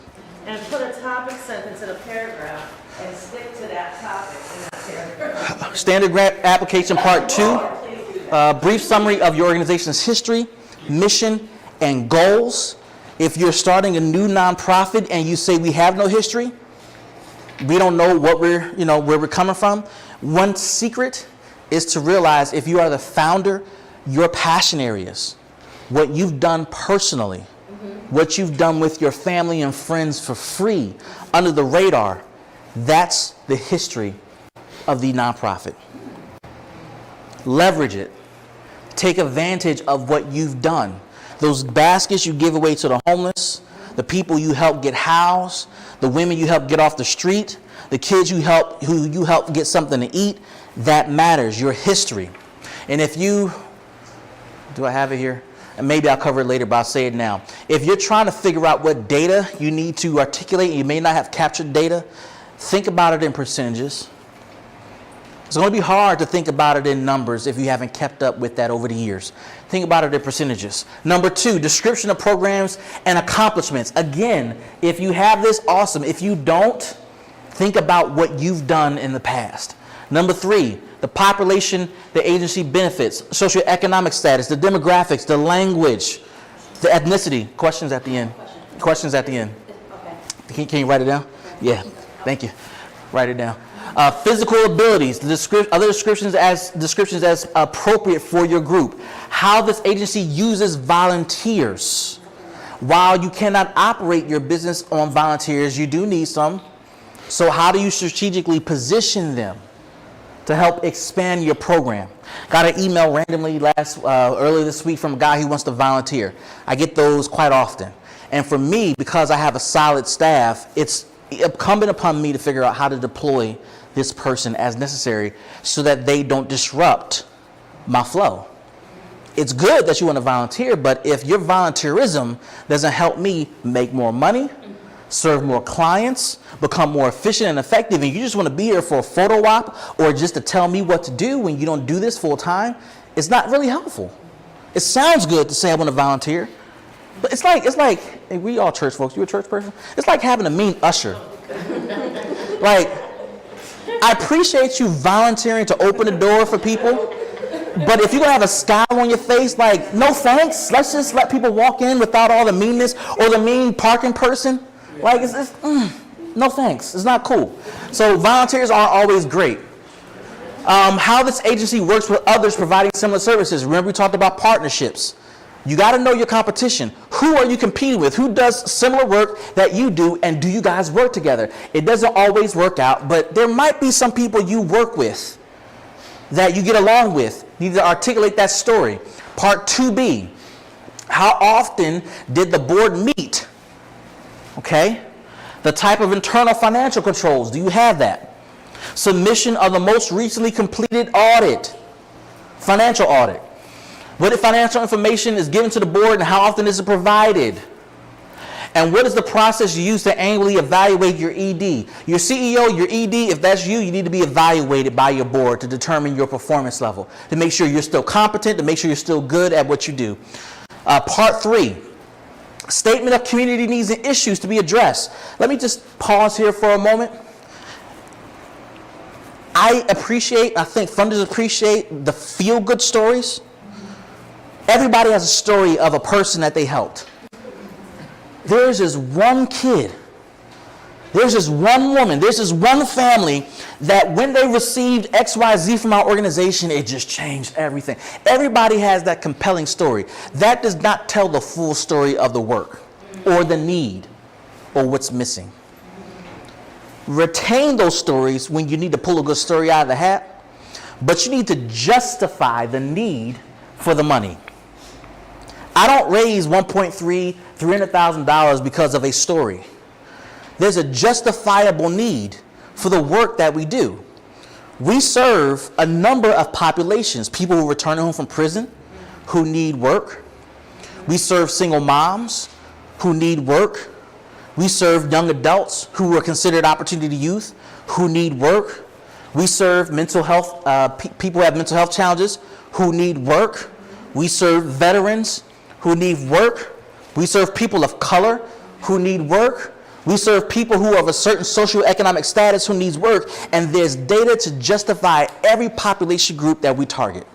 And put a topic sentence in a paragraph and stick to that topic in that paragraph. Standard grant application part 2. Brief summary of your organization's history, mission, and goals. If you're starting a new nonprofit and you say we have no history, we don't know what where we're coming from. One secret is to realize if you are the founder, your passion areas, what you've done personally, what you've done with your family and friends for free, under the radar, that's the history of the nonprofit. Leverage it. Take advantage of what you've done. Those baskets you give away to the homeless, the people you help get housed, the women you help get off the street, the kids who you help get something to eat, that matters, your history. And if you, do I have it here? And maybe I'll cover it later, but I'll say it now. If you're trying to figure out what data you need to articulate, and you may not have captured data, think about it in percentages. It's going to be hard to think about it in numbers if you haven't kept up with that over the years. Think about it in percentages. Number 2, description of programs and accomplishments. Again, if you have this, awesome. If you don't, think about what you've done in the past. Number 3, the population, the agency benefits, socioeconomic status, the demographics, the language, the ethnicity. Questions at the end. Questions at the end. Okay. Can you write it down? Yeah, thank you. Write it down. Physical abilities, other descriptions as appropriate for your group. How this agency uses volunteers. While you cannot operate your business on volunteers, you do need some. So how do you strategically position them to help expand your program? Got an email randomly earlier this week from a guy who wants to volunteer. I get those quite often. And for me, because I have a solid staff, it's incumbent upon me to figure out how to deploy this person as necessary so that they don't disrupt my flow. it's good that you want to volunteer, but if your volunteerism doesn't help me make more money, serve more clients, become more efficient and effective, and you just want to be here for a photo op or just to tell me what to do when you don't do this full time, it's not really helpful. It sounds good to say I want to volunteer, but it's like, hey, we all church folks, you a church person? It's like having a mean usher. Like, I appreciate you volunteering to open the door for people, but if you're gonna have a scowl on your face, like, no thanks, let's just let people walk in without all the meanness, or the mean parking person. Like, no thanks, it's not cool. So volunteers aren't always great. How this agency works with others providing similar services. Remember we talked about partnerships. You got to know your competition. Who are you competing with? Who does similar work that you do, and do you guys work together? It doesn't always work out, but there might be some people you work with that you get along with. You need to articulate that story. Part 2B, how often did the board meet? Okay? The type of internal financial controls, do you have that? Submission of the most recently completed audit, financial audit. What financial information is given to the board and how often is it provided? And what is the process you use to annually evaluate your ED? Your CEO, your ED, if that's you, you need to be evaluated by your board to determine your performance level, to make sure you're still competent, to make sure you're still good at what you do. Part 3, statement of community needs and issues to be addressed. Let me just pause here for a moment. I think funders appreciate the feel-good stories. Everybody has a story of a person that they helped. There's this one kid, there's this one woman, there's this one family that when they received XYZ from our organization, it just changed everything. Everybody has that compelling story. That does not tell the full story of the work or the need or what's missing. Retain those stories when you need to pull a good story out of the hat, but you need to justify the need for the money. I don't raise $300,000 because of a story. There's a justifiable need for the work that we do. We serve a number of populations, people who return home from prison who need work. We serve single moms who need work. We serve young adults who are considered opportunity youth who need work. We serve mental health, people who have mental health challenges who need work. We serve veterans who need work. We serve people of color who need work. We serve people who are of a certain socioeconomic status who needs work. And there's data to justify every population group that we target.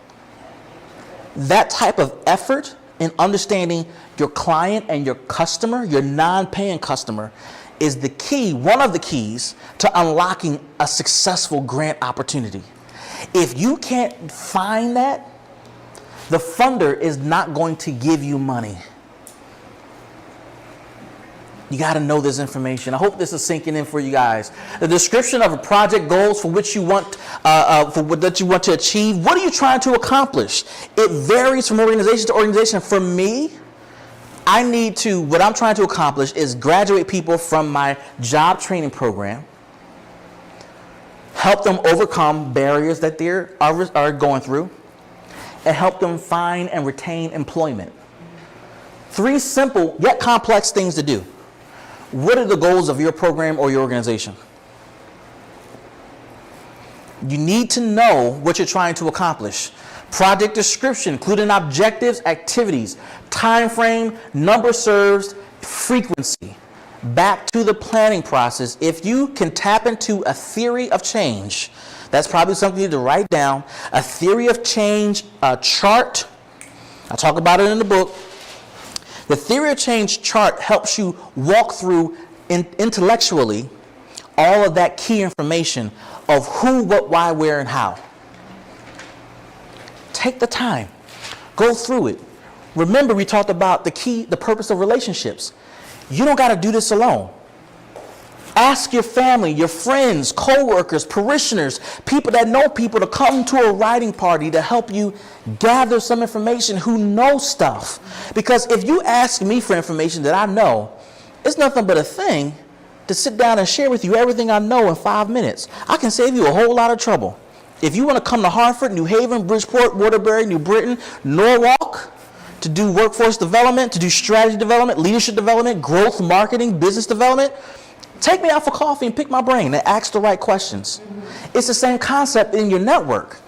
That type of effort in understanding your client and your customer, your non-paying customer, is the key, one of the keys to unlocking a successful grant opportunity. If you can't find that, the funder is not going to give you money. You got to know this information. I hope this is sinking in for you guys. The description of a project goals for which you want, that you want to achieve. What are you trying to accomplish? It varies from organization to organization. For me, what I'm trying to accomplish is graduate people from my job training program, help them overcome barriers that they are going through, and help them find and retain employment. 3 simple yet complex things to do. What are the goals of your program or your organization? You need to know what you're trying to accomplish. Project description, including objectives, activities, time frame, number served, frequency. Back to the planning process. If you can tap into a theory of change, that's probably something you need to write down. A theory of change chart. I talk about it in the book. The theory of change chart helps you walk through intellectually all of that key information of who, what, why, where, and how. Take the time. Go through it. Remember, we talked about the purpose of relationships. You don't got to do this alone. Ask your family, your friends, co-workers, parishioners, people that know people to come to a writing party to help you gather some information who know stuff. Because if you ask me for information that I know, it's nothing but a thing to sit down and share with you everything I know in 5 minutes. I can save you a whole lot of trouble. If you want to come to Hartford, New Haven, Bridgeport, Waterbury, New Britain, Norwalk, to do workforce development, to do strategy development, leadership development, growth marketing, business development, take me out for coffee and pick my brain and ask the right questions. It's the same concept in your network.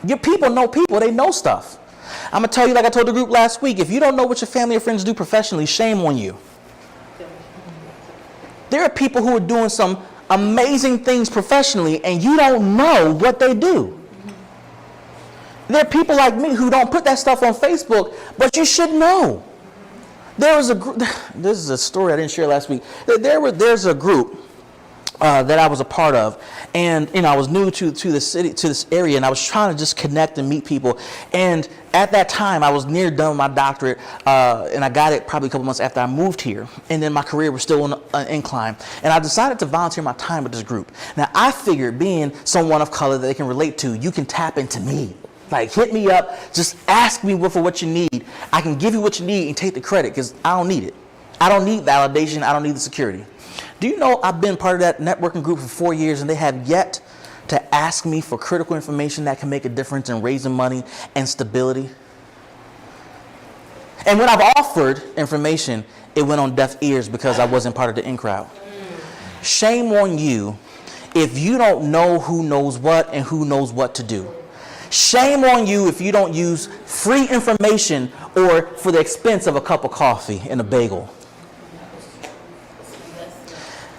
Your people know people, they know stuff. I'm gonna tell you, like I told the group last week, if you don't know what your family or friends do professionally, shame on you. There are people who are doing some amazing things professionally and you don't know what they do. There are people like me who don't put that stuff on Facebook, but you should know. There was a group, this is a story I didn't share last week. There's a group that I was a part of, and I was new to the city, to this area, and I was trying to just connect and meet people. And at that time, I was near done with my doctorate, and I got it probably a couple months after I moved here. And then my career was still on an incline, and I decided to volunteer my time with this group. Now I figured, being someone of color that they can relate to, you can tap into me. Like, hit me up, just ask me for what you need. I can give you what you need and take the credit, because I don't need it. I don't need validation. I don't need the security. Do you know I've been part of that networking group for 4 years, and they have yet to ask me for critical information that can make a difference in raising money and stability? And when I've offered information, it went on deaf ears because I wasn't part of the in crowd. Shame on you if you don't know who knows what and who knows what to do. Shame on you if you don't use free information or for the expense of a cup of coffee and a bagel.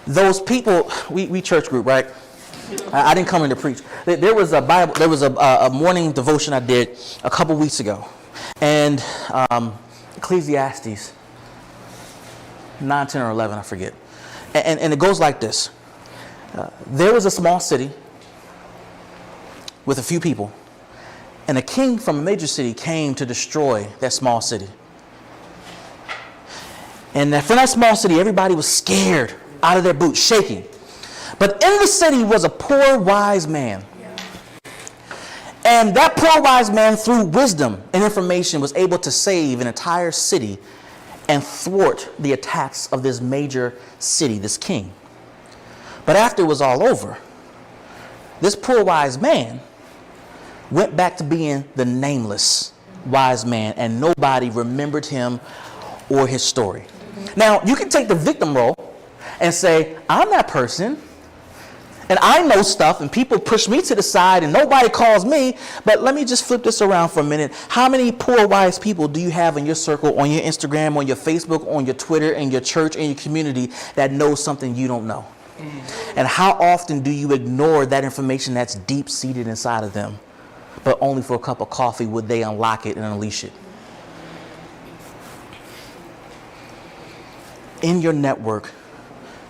Those people, we church group, right? I didn't come in to preach. There was a Bible, there was a morning devotion I did a couple weeks ago. And Ecclesiastes 9, 10, or 11, I forget. And it goes like this. There was a small city with a few people. And a king from a major city came to destroy that small city. And from that small city, everybody was scared out of their boots, shaking. But in the city was a poor wise man. And that poor wise man, through wisdom and information, was able to save an entire city and thwart the attacks of this major city, this king. But after it was all over, this poor wise man went back to being the nameless wise man, and nobody remembered him or his story. Now, you can take the victim role and say, I'm that person, and I know stuff, and people push me to the side, and nobody calls me. But let me just flip this around for a minute. How many poor wise people do you have in your circle, on your Instagram, on your Facebook, on your Twitter, in your church, in your community that know something you don't know? And how often do you ignore that information that's deep-seated inside of them? But only for a cup of coffee would they unlock it and unleash it. In your network,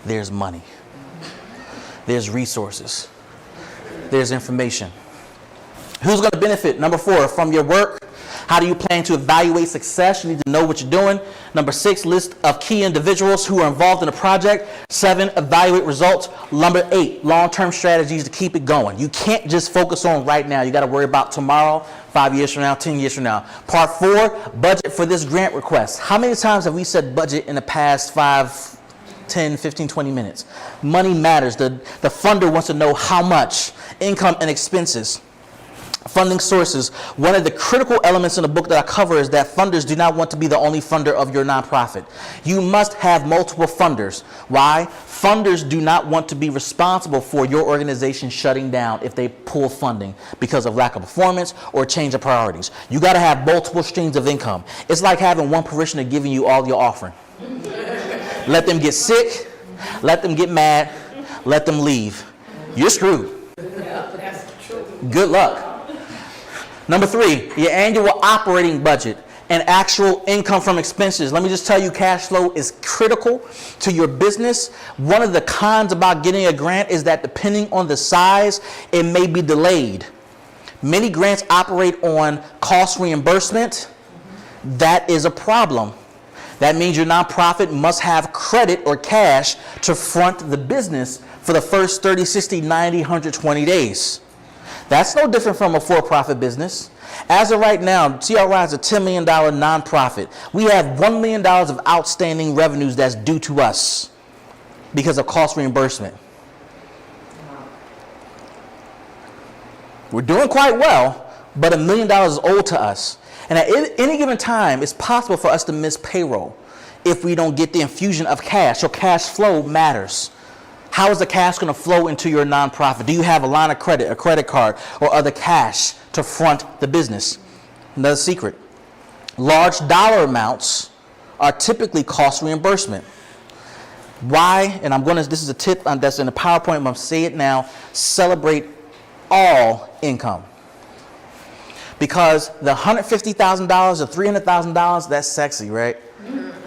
there's money. There's resources. There's information. Who's going to benefit? Number 4, from your work. How do you plan to evaluate success? You need to know what you're doing. Number 6, list of key individuals who are involved in a project. 7, evaluate results. Number 8, long-term strategies to keep it going. You can't just focus on right now. You got to worry about tomorrow, 5 years from now, 10 years from now. Part 4, budget for this grant request. How many times have we said budget in the past 5, 10, 15, 20 minutes? Money matters. The funder wants to know how much, income and expenses. Funding sources. One of the critical elements in the book that I cover is that funders do not want to be the only funder of your nonprofit. You must have multiple funders. Why? Funders do not want to be responsible for your organization shutting down if they pull funding because of lack of performance or change of priorities. You got to have multiple streams of income. It's like having one parishioner giving you all your offering. Let them get sick, let them get mad, let them leave. You're screwed. Good luck. Number 3, your annual operating budget and actual income from expenses. Let me just tell you, cash flow is critical to your business. One of the cons about getting a grant is that depending on the size, it may be delayed. Many grants operate on cost reimbursement. That is a problem. That means your nonprofit must have credit or cash to front the business for the first 30, 60, 90, 120 days. That's no different from a for-profit business. As of right now, TRI is a $10 million nonprofit. We have $1 million of outstanding revenues that's due to us because of cost reimbursement. We're doing quite well, but $1 million is owed to us. And at any given time, it's possible for us to miss payroll if we don't get the infusion of cash. So cash flow matters. How is the cash going to flow into your nonprofit? Do you have a line of credit, a credit card, or other cash to front the business? Another secret. Large dollar amounts are typically cost reimbursement. Why? And this is a tip that's in the PowerPoint, I'm going to say it now. Celebrate all income. Because the $150,000 or $300,000, that's sexy, right?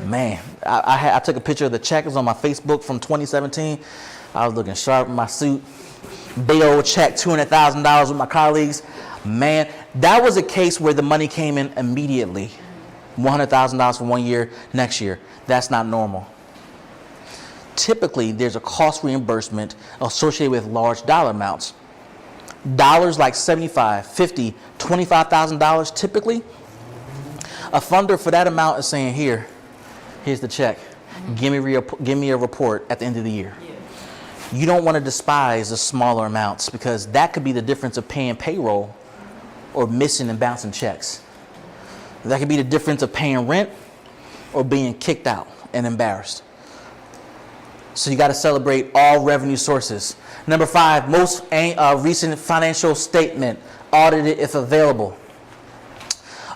Man, I took a picture of the check. It was on my Facebook from 2017. I was looking sharp in my suit. Big old check, $200,000 with my colleagues. Man, that was a case where the money came in immediately. $100,000 for 1 year, next year. That's not normal. Typically, there's a cost reimbursement associated with large dollar amounts. Dollars like $75, $50, $25,000 typically. A funder for that amount is saying, here's the check. Give me a report at the end of the year. You don't want to despise the smaller amounts because that could be the difference of paying payroll or missing and bouncing checks. That could be the difference of paying rent or being kicked out and embarrassed. So you got to celebrate all revenue sources. Number 5, most recent financial statement, audited if available.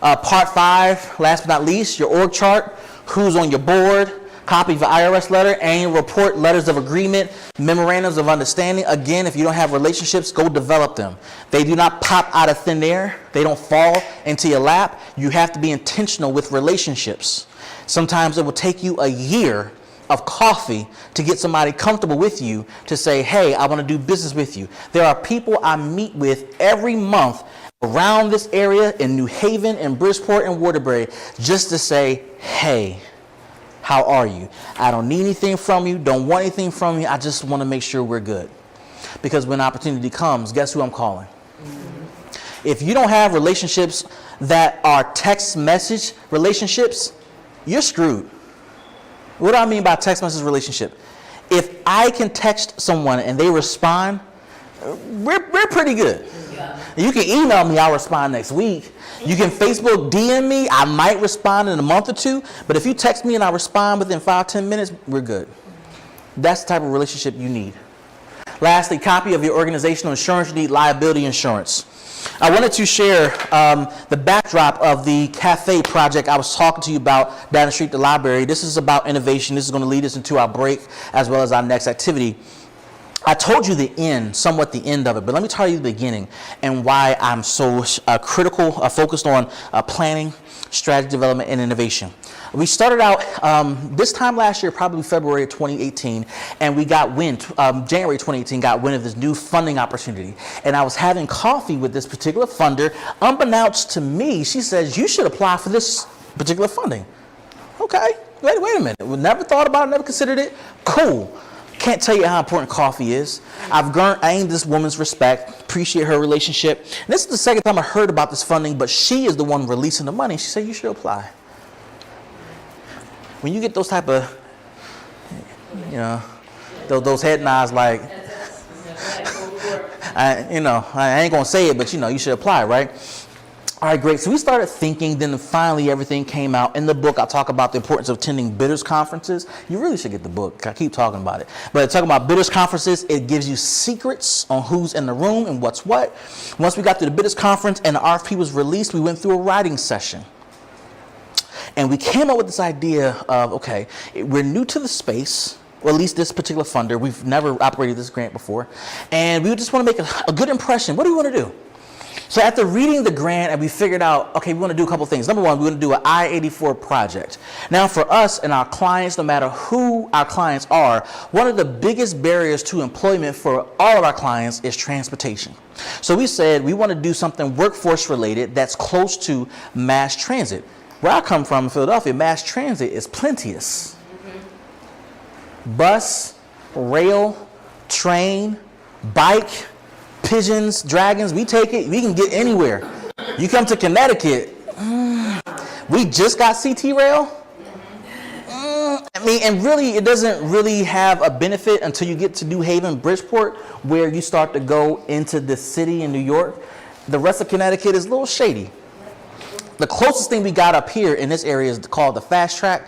Part 5, last but not least, your org chart, who's on your board, copy of your IRS letter, annual report, letters of agreement, memorandums of understanding. Again, if you don't have relationships, go develop them. They do not pop out of thin air. They don't fall into your lap. You have to be intentional with relationships. Sometimes it will take you a year of coffee to get somebody comfortable with you to say, hey, I want to do business with you. There are people I meet with every month around this area in New Haven and Bridgeport and Waterbury just to say, hey, how are you? I don't need anything from you, don't want anything from you. I just want to make sure we're good. Because when opportunity comes, guess who I'm calling? If you don't have relationships that are text message relationships, you're screwed. What do I mean by text message relationship? If I can text someone and they respond, we're pretty good. Yeah. You can email me, I'll respond next week. You can Facebook DM me, I might respond in a month or two. But if you text me and I respond within 5-10 minutes, we're good. That's the type of relationship you need. Lastly, copy of your organizational insurance. You need liability insurance. I wanted to share the backdrop of the cafe project I was talking to you about down the street, the library. This is about innovation. This is going to lead us into our break as well as our next activity. I told you the end, somewhat the end of it, but let me tell you the beginning and why I'm so critical, focused on planning, strategy development, and innovation. We started out this time last year, probably February of 2018, and we got wind, January 2018, got wind of this new funding opportunity. And I was having coffee with this particular funder. Unbeknownst to me, she says, you should apply for this particular funding. Okay, wait a minute. We never thought about it, never considered it. Cool. Can't tell you how important coffee is. I've gained this woman's respect, appreciate her relationship. And this is the second time I heard about this funding, but she is the one releasing the money. She said, you should apply. When you get those type of, those head nods like, I ain't going to say it, but you should apply, right? All right, great. So we started thinking, then finally everything came out. In the book, I talk about the importance of attending bidders conferences. You really should get the book. I keep talking about it. But talking about bidders conferences, it gives you secrets on who's in the room and what's what. Once we got to the bidders conference and the RFP was released, we went through a writing session. And we came up with this idea of, okay, we're new to the space, or at least this particular funder. We've never operated this grant before. And we just want to make a good impression. What do we want to do? So after reading the grant, and we figured out, okay, we want to do a couple things. Number one, we want to do an I-84 project. Now for us and our clients, no matter who our clients are, one of the biggest barriers to employment for all of our clients is transportation. So we said we want to do something workforce related that's close to mass transit. Where I come from in Philadelphia, mass transit is plenteous. Bus, rail, train, bike, pigeons, dragons, we take it, we can get anywhere. You come to Connecticut, we just got CT rail. And really, it doesn't really have a benefit until you get to New Haven, Bridgeport, where you start to go into the city in New York. The rest of Connecticut is a little shady. The closest thing we got up here in this area is called the Fast Track.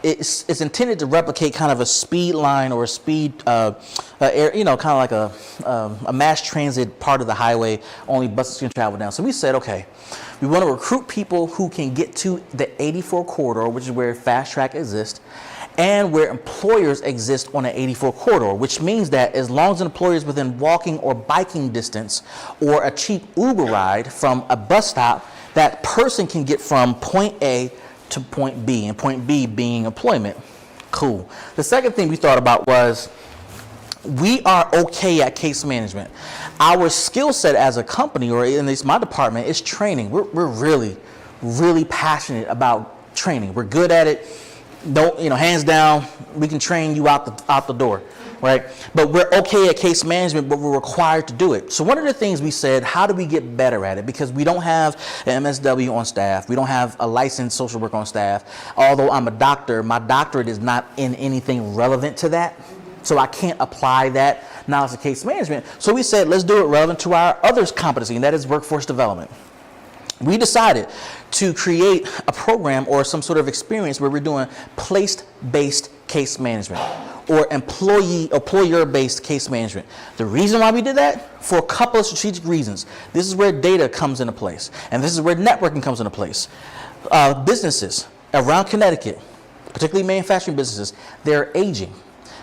It's intended to replicate kind of a speed line or a speed, kind of like a mass transit part of the highway, only buses can travel down. So we said, okay, we want to recruit people who can get to the 84 corridor, which is where Fast Track exists, and where employers exist on the 84 corridor, which means that as long as an employer is within walking or biking distance or a cheap Uber ride from a bus stop, that person can get from point A to point B, and point B being employment. Cool. The second thing we thought about was we are okay at case management. Our skill set as a company, or at least my department, is training. We're really, really passionate about training. We're good at it. Don't, hands down, we can train you out the door, right? But we're okay at case management, but we're required to do it. So one of the things we said, how do we get better at it? Because we don't have an MSW on staff. We don't have a licensed social worker on staff. Although I'm a doctor, my doctorate is not in anything relevant to that. So I can't apply that knowledge to case management. So we said, let's do it relevant to our other competency, and that is workforce development. We decided to create a program or some sort of experience where we're doing place-based case management or employer-based case management. The reason why we did that? For a couple of strategic reasons. This is where data comes into place, and this is where networking comes into place. Businesses around Connecticut, particularly manufacturing businesses, they're aging.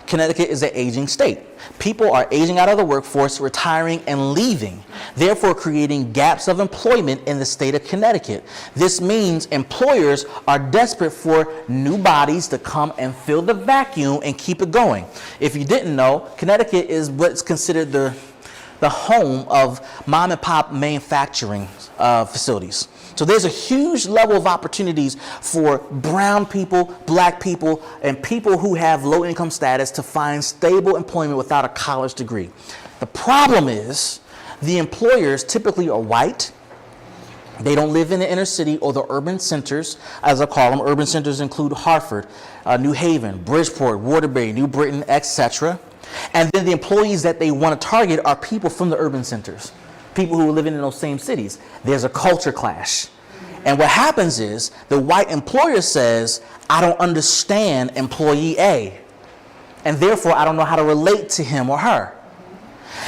Connecticut is an aging state. People are aging out of the workforce, retiring and leaving, therefore creating gaps of employment in the state of Connecticut. This means employers are desperate for new bodies to come and fill the vacuum and keep it going. If you didn't know, Connecticut is what's considered the home of mom and pop manufacturing facilities. So there's a huge level of opportunities for brown people, black people, and people who have low income status to find stable employment without a college degree. The problem is the employers typically are white. They don't live in the inner city or the urban centers, as I call them. Urban centers include Hartford, New Haven, Bridgeport, Waterbury, New Britain, etc. And then the employees that they want to target are people from the urban centers, people who are living in those same cities. There's a culture clash. And what happens is the white employer says, I don't understand employee A, and therefore I don't know how to relate to him or her.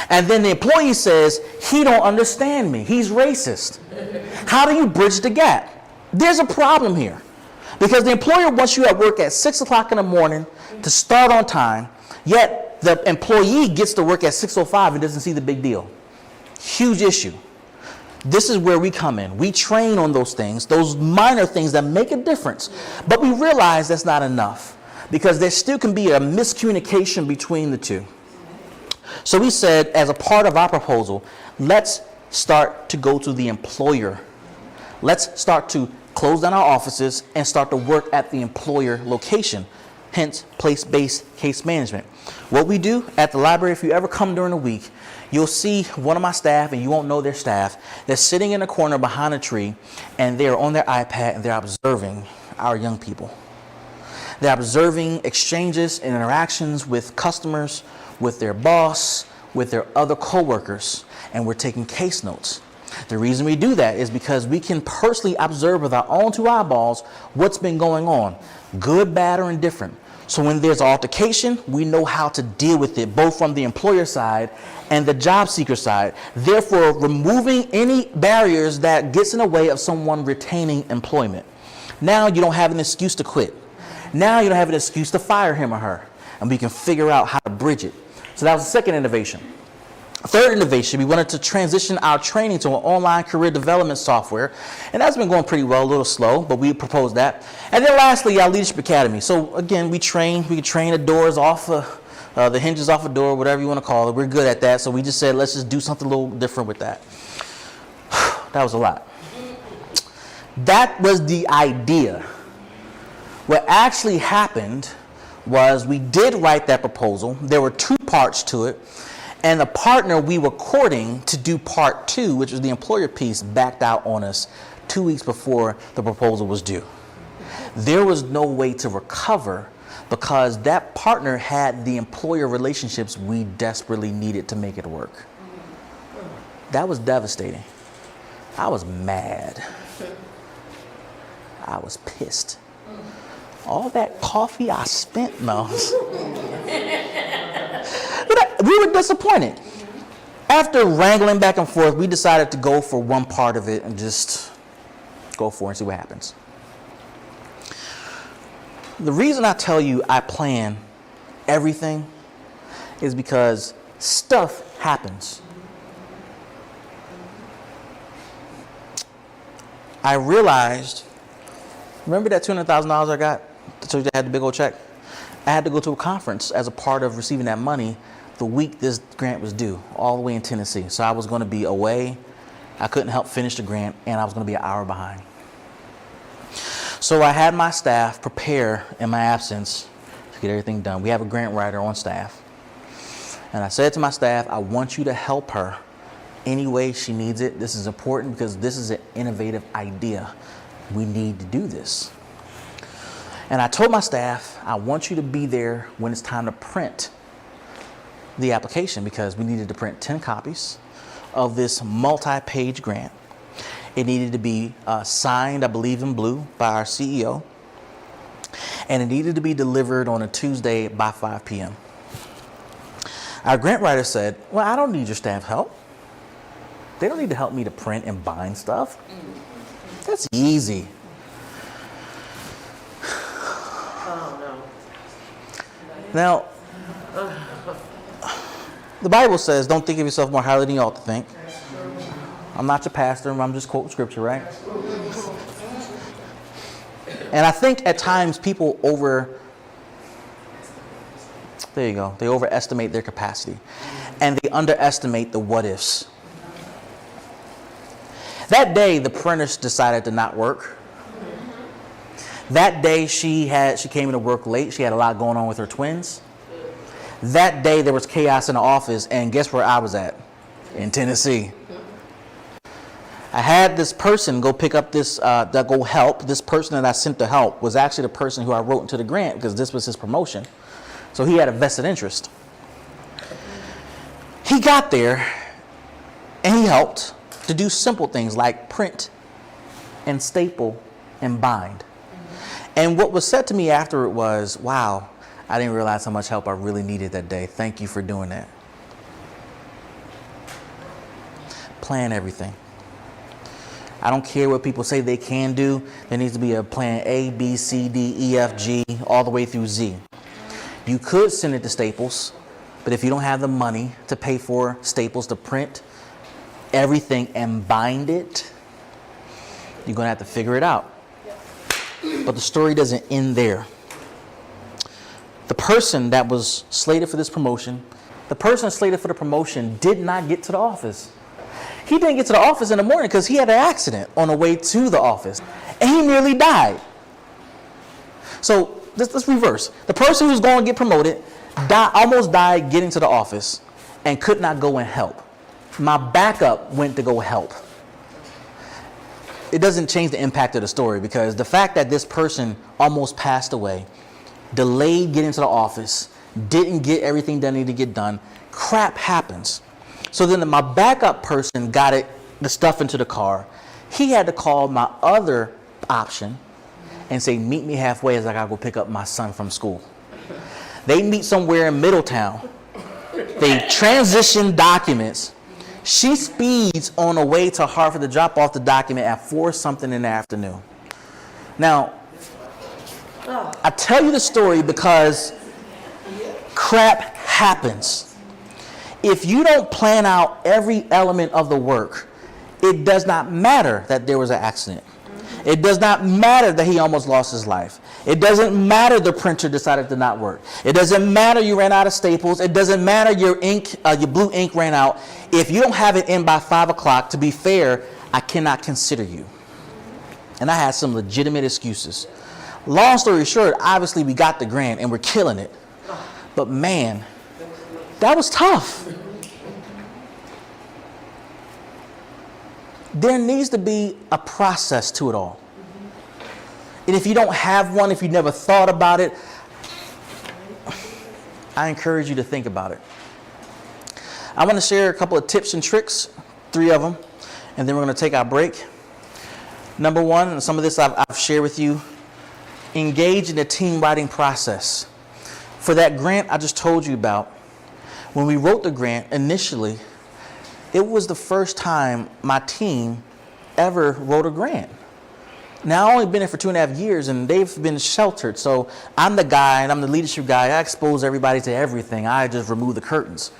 And then the employee says, he don't understand me. He's racist. How do you bridge the gap? There's a problem here. Because the employer wants you at work at 6 o'clock in the morning to start on time, yet the employee gets to work at 6:05 and doesn't see the big deal. Huge issue. This is where we come in. We train on those things, those minor things that make a difference. But we realize that's not enough because there still can be a miscommunication between the two. So we said, as a part of our proposal, let's start to go to the employer. Let's start to close down our offices and start to work at the employer location, hence place-based case management. What we do at the library, if you ever come during the week, you'll see one of my staff, and you won't know their staff, they're sitting in a corner behind a tree, and they're on their iPad, and they're observing our young people. They're observing exchanges and interactions with customers, with their boss, with their other coworkers, and we're taking case notes. The reason we do that is because we can personally observe with our own two eyeballs what's been going on, good, bad, or indifferent. So when there's an altercation, we know how to deal with it, both from the employer side and the job seeker side, therefore removing any barriers that gets in the way of someone retaining employment. Now you don't have an excuse to quit. Now you don't have an excuse to fire him or her, and we can figure out how to bridge it. So that was the second innovation. Third innovation, we wanted to transition our training to an online career development software, and that's been going pretty well, a little slow, but we proposed that. And then lastly, our Leadership Academy. So again, we can train the doors off, the hinges off a door, whatever you want to call it. We're good at that, so we just said, let's just do something a little different with that. That was a lot. That was the idea. What actually happened was we did write that proposal. There were two parts to it. And the partner we were courting to do part 2, which was the employer piece, backed out on us 2 weeks before the proposal was due. There was no way to recover because that partner had the employer relationships we desperately needed to make it work. That was devastating. I was mad. I was pissed. All that coffee I spent, no. We were disappointed. After wrangling back and forth, we decided to go for one part of it and just go for it and see what happens. The reason I tell you I plan everything is because stuff happens. I realized, remember that $200,000 I got? So I had the big old check? I had to go to a conference as a part of receiving that money the week this grant was due, all the way in Tennessee. So I was going to be away. I couldn't help finish the grant, and I was going to be an hour behind. So I had my staff prepare in my absence to get everything done. We have a grant writer on staff. And I said to my staff, I want you to help her any way she needs it. This is important because this is an innovative idea. We need to do this. And I told my staff, I want you to be there when it's time to print the application, because we needed to print 10 copies of this multi-page grant. It needed to be signed, I believe, in blue by our CEO. And it needed to be delivered on a Tuesday by 5 p.m. Our grant writer said, well, I don't need your staff help. They don't need to help me to print and bind stuff. That's easy. Oh, no. Now, the Bible says, don't think of yourself more highly than you ought to think. I'm not your pastor, I'm just quoting scripture, right? And I think at times people they overestimate their capacity. And they underestimate the what ifs. That day, the printers decided to not work. That day, she came into work late. She had a lot going on with her twins. That day, there was chaos in the office, and guess where I was at? In Tennessee. I had this person go pick up this, go help. This person that I sent to help was actually the person who I wrote into the grant, because this was his promotion. So he had a vested interest. He got there, and he helped to do simple things like print and staple and bind. And what was said to me after it was, wow, I didn't realize how much help I really needed that day. Thank you for doing that. Plan everything. I don't care what people say they can do. There needs to be a plan A, B, C, D, E, F, G, all the way through Z. You could send it to Staples, but if you don't have the money to pay for Staples to print everything and bind it, you're going to have to figure it out. But the story doesn't end there. The person that was slated for this promotion, the person slated for the promotion did not get to the office. He didn't get to the office in the morning because he had an accident on the way to the office. And he nearly died. So let's reverse. The person who's going to get promoted almost died getting to the office and could not go and help. My backup went to go help. It doesn't change the impact of the story, because the fact that this person almost passed away, delayed getting to the office, didn't get everything that needed to get done, crap happens. So then my backup person got the stuff into the car. He had to call my other option and say, meet me halfway as I gotta go pick up my son from school. They meet somewhere in Middletown. They transition documents. She speeds on the way to Hartford to drop off the document at 4-something in the afternoon. Now, I tell you the story because crap happens. If you don't plan out every element of the work, it does not matter that there was an accident. It does not matter that he almost lost his life. It doesn't matter the printer decided to not work. It doesn't matter you ran out of staples. It doesn't matter your blue ink ran out. If you don't have it in by 5 o'clock, to be fair, I cannot consider you. And I had some legitimate excuses. Long story short, obviously we got the grant and we're killing it. But man, that was tough. There needs to be a process to it all. And if you don't have one, if you never thought about it, I encourage you to think about it. I want to share a couple of tips and tricks 3 of them, and then we're going to take our break. Number 1, and some of this I've shared with you, engage in the team writing process. For that grant I just told you about, when we wrote the grant initially, it was the first time my team ever wrote a grant. Now, I've only been there for 2.5 years, and they've been sheltered. So I'm the guy, and I'm the leadership guy. I expose everybody to everything. I just remove the curtains.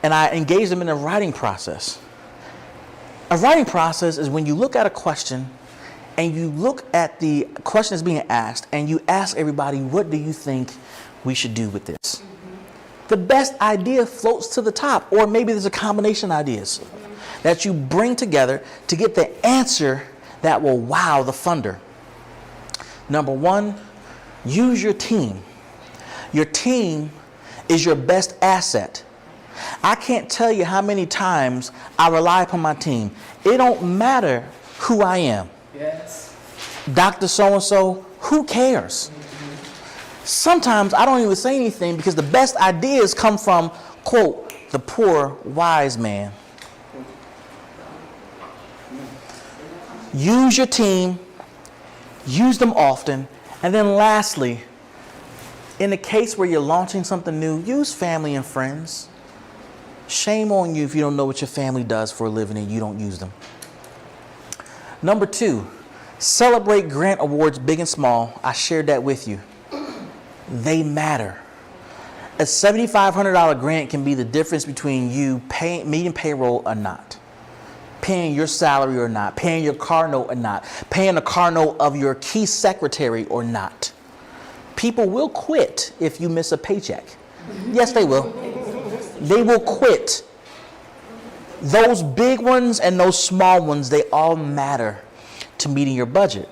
And I engage them in a writing process. A writing process is when you look at a question, and you look at the question that's being asked, and you ask everybody, what do you think we should do with this? The best idea floats to the top, or maybe there's a combination of ideas that you bring together to get the answer that will wow the funder. Number 1, use your team. Your team is your best asset. I can't tell you how many times I rely upon my team. It don't matter who I am. Yes. Dr. So-and-so, who cares? Sometimes I don't even say anything because the best ideas come from, quote, the poor wise man. Use your team, use them often, and then lastly, in the case where you're launching something new, use family and friends. Shame on you if you don't know what your family does for a living and you don't use them. Number 2, celebrate grant awards big and small. I shared that with you. They matter. A $7,500 grant can be the difference between you meeting payroll or not, paying your salary or not, paying your car note or not, paying the car note of your key secretary or not. People will quit if you miss a paycheck. Yes, they will. They will quit. Those big ones and those small ones, they all matter to meeting your budget.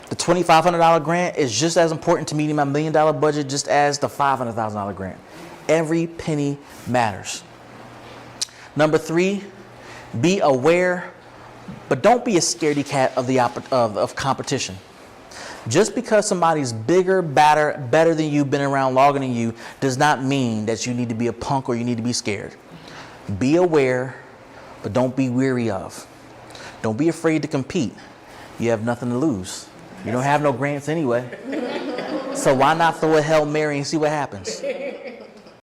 The $2,500 grant is just as important to meeting my $1 million budget just as the $500,000 grant. Every penny matters. Number 3, be aware, but don't be a scaredy cat of competition. Just because somebody's bigger, better than you, been around longer than you, does not mean that you need to be a punk or you need to be scared. Be aware, but don't be weary of. Don't be afraid to compete. You have nothing to lose. You don't have no grants anyway. So why not throw a Hail Mary and see what happens?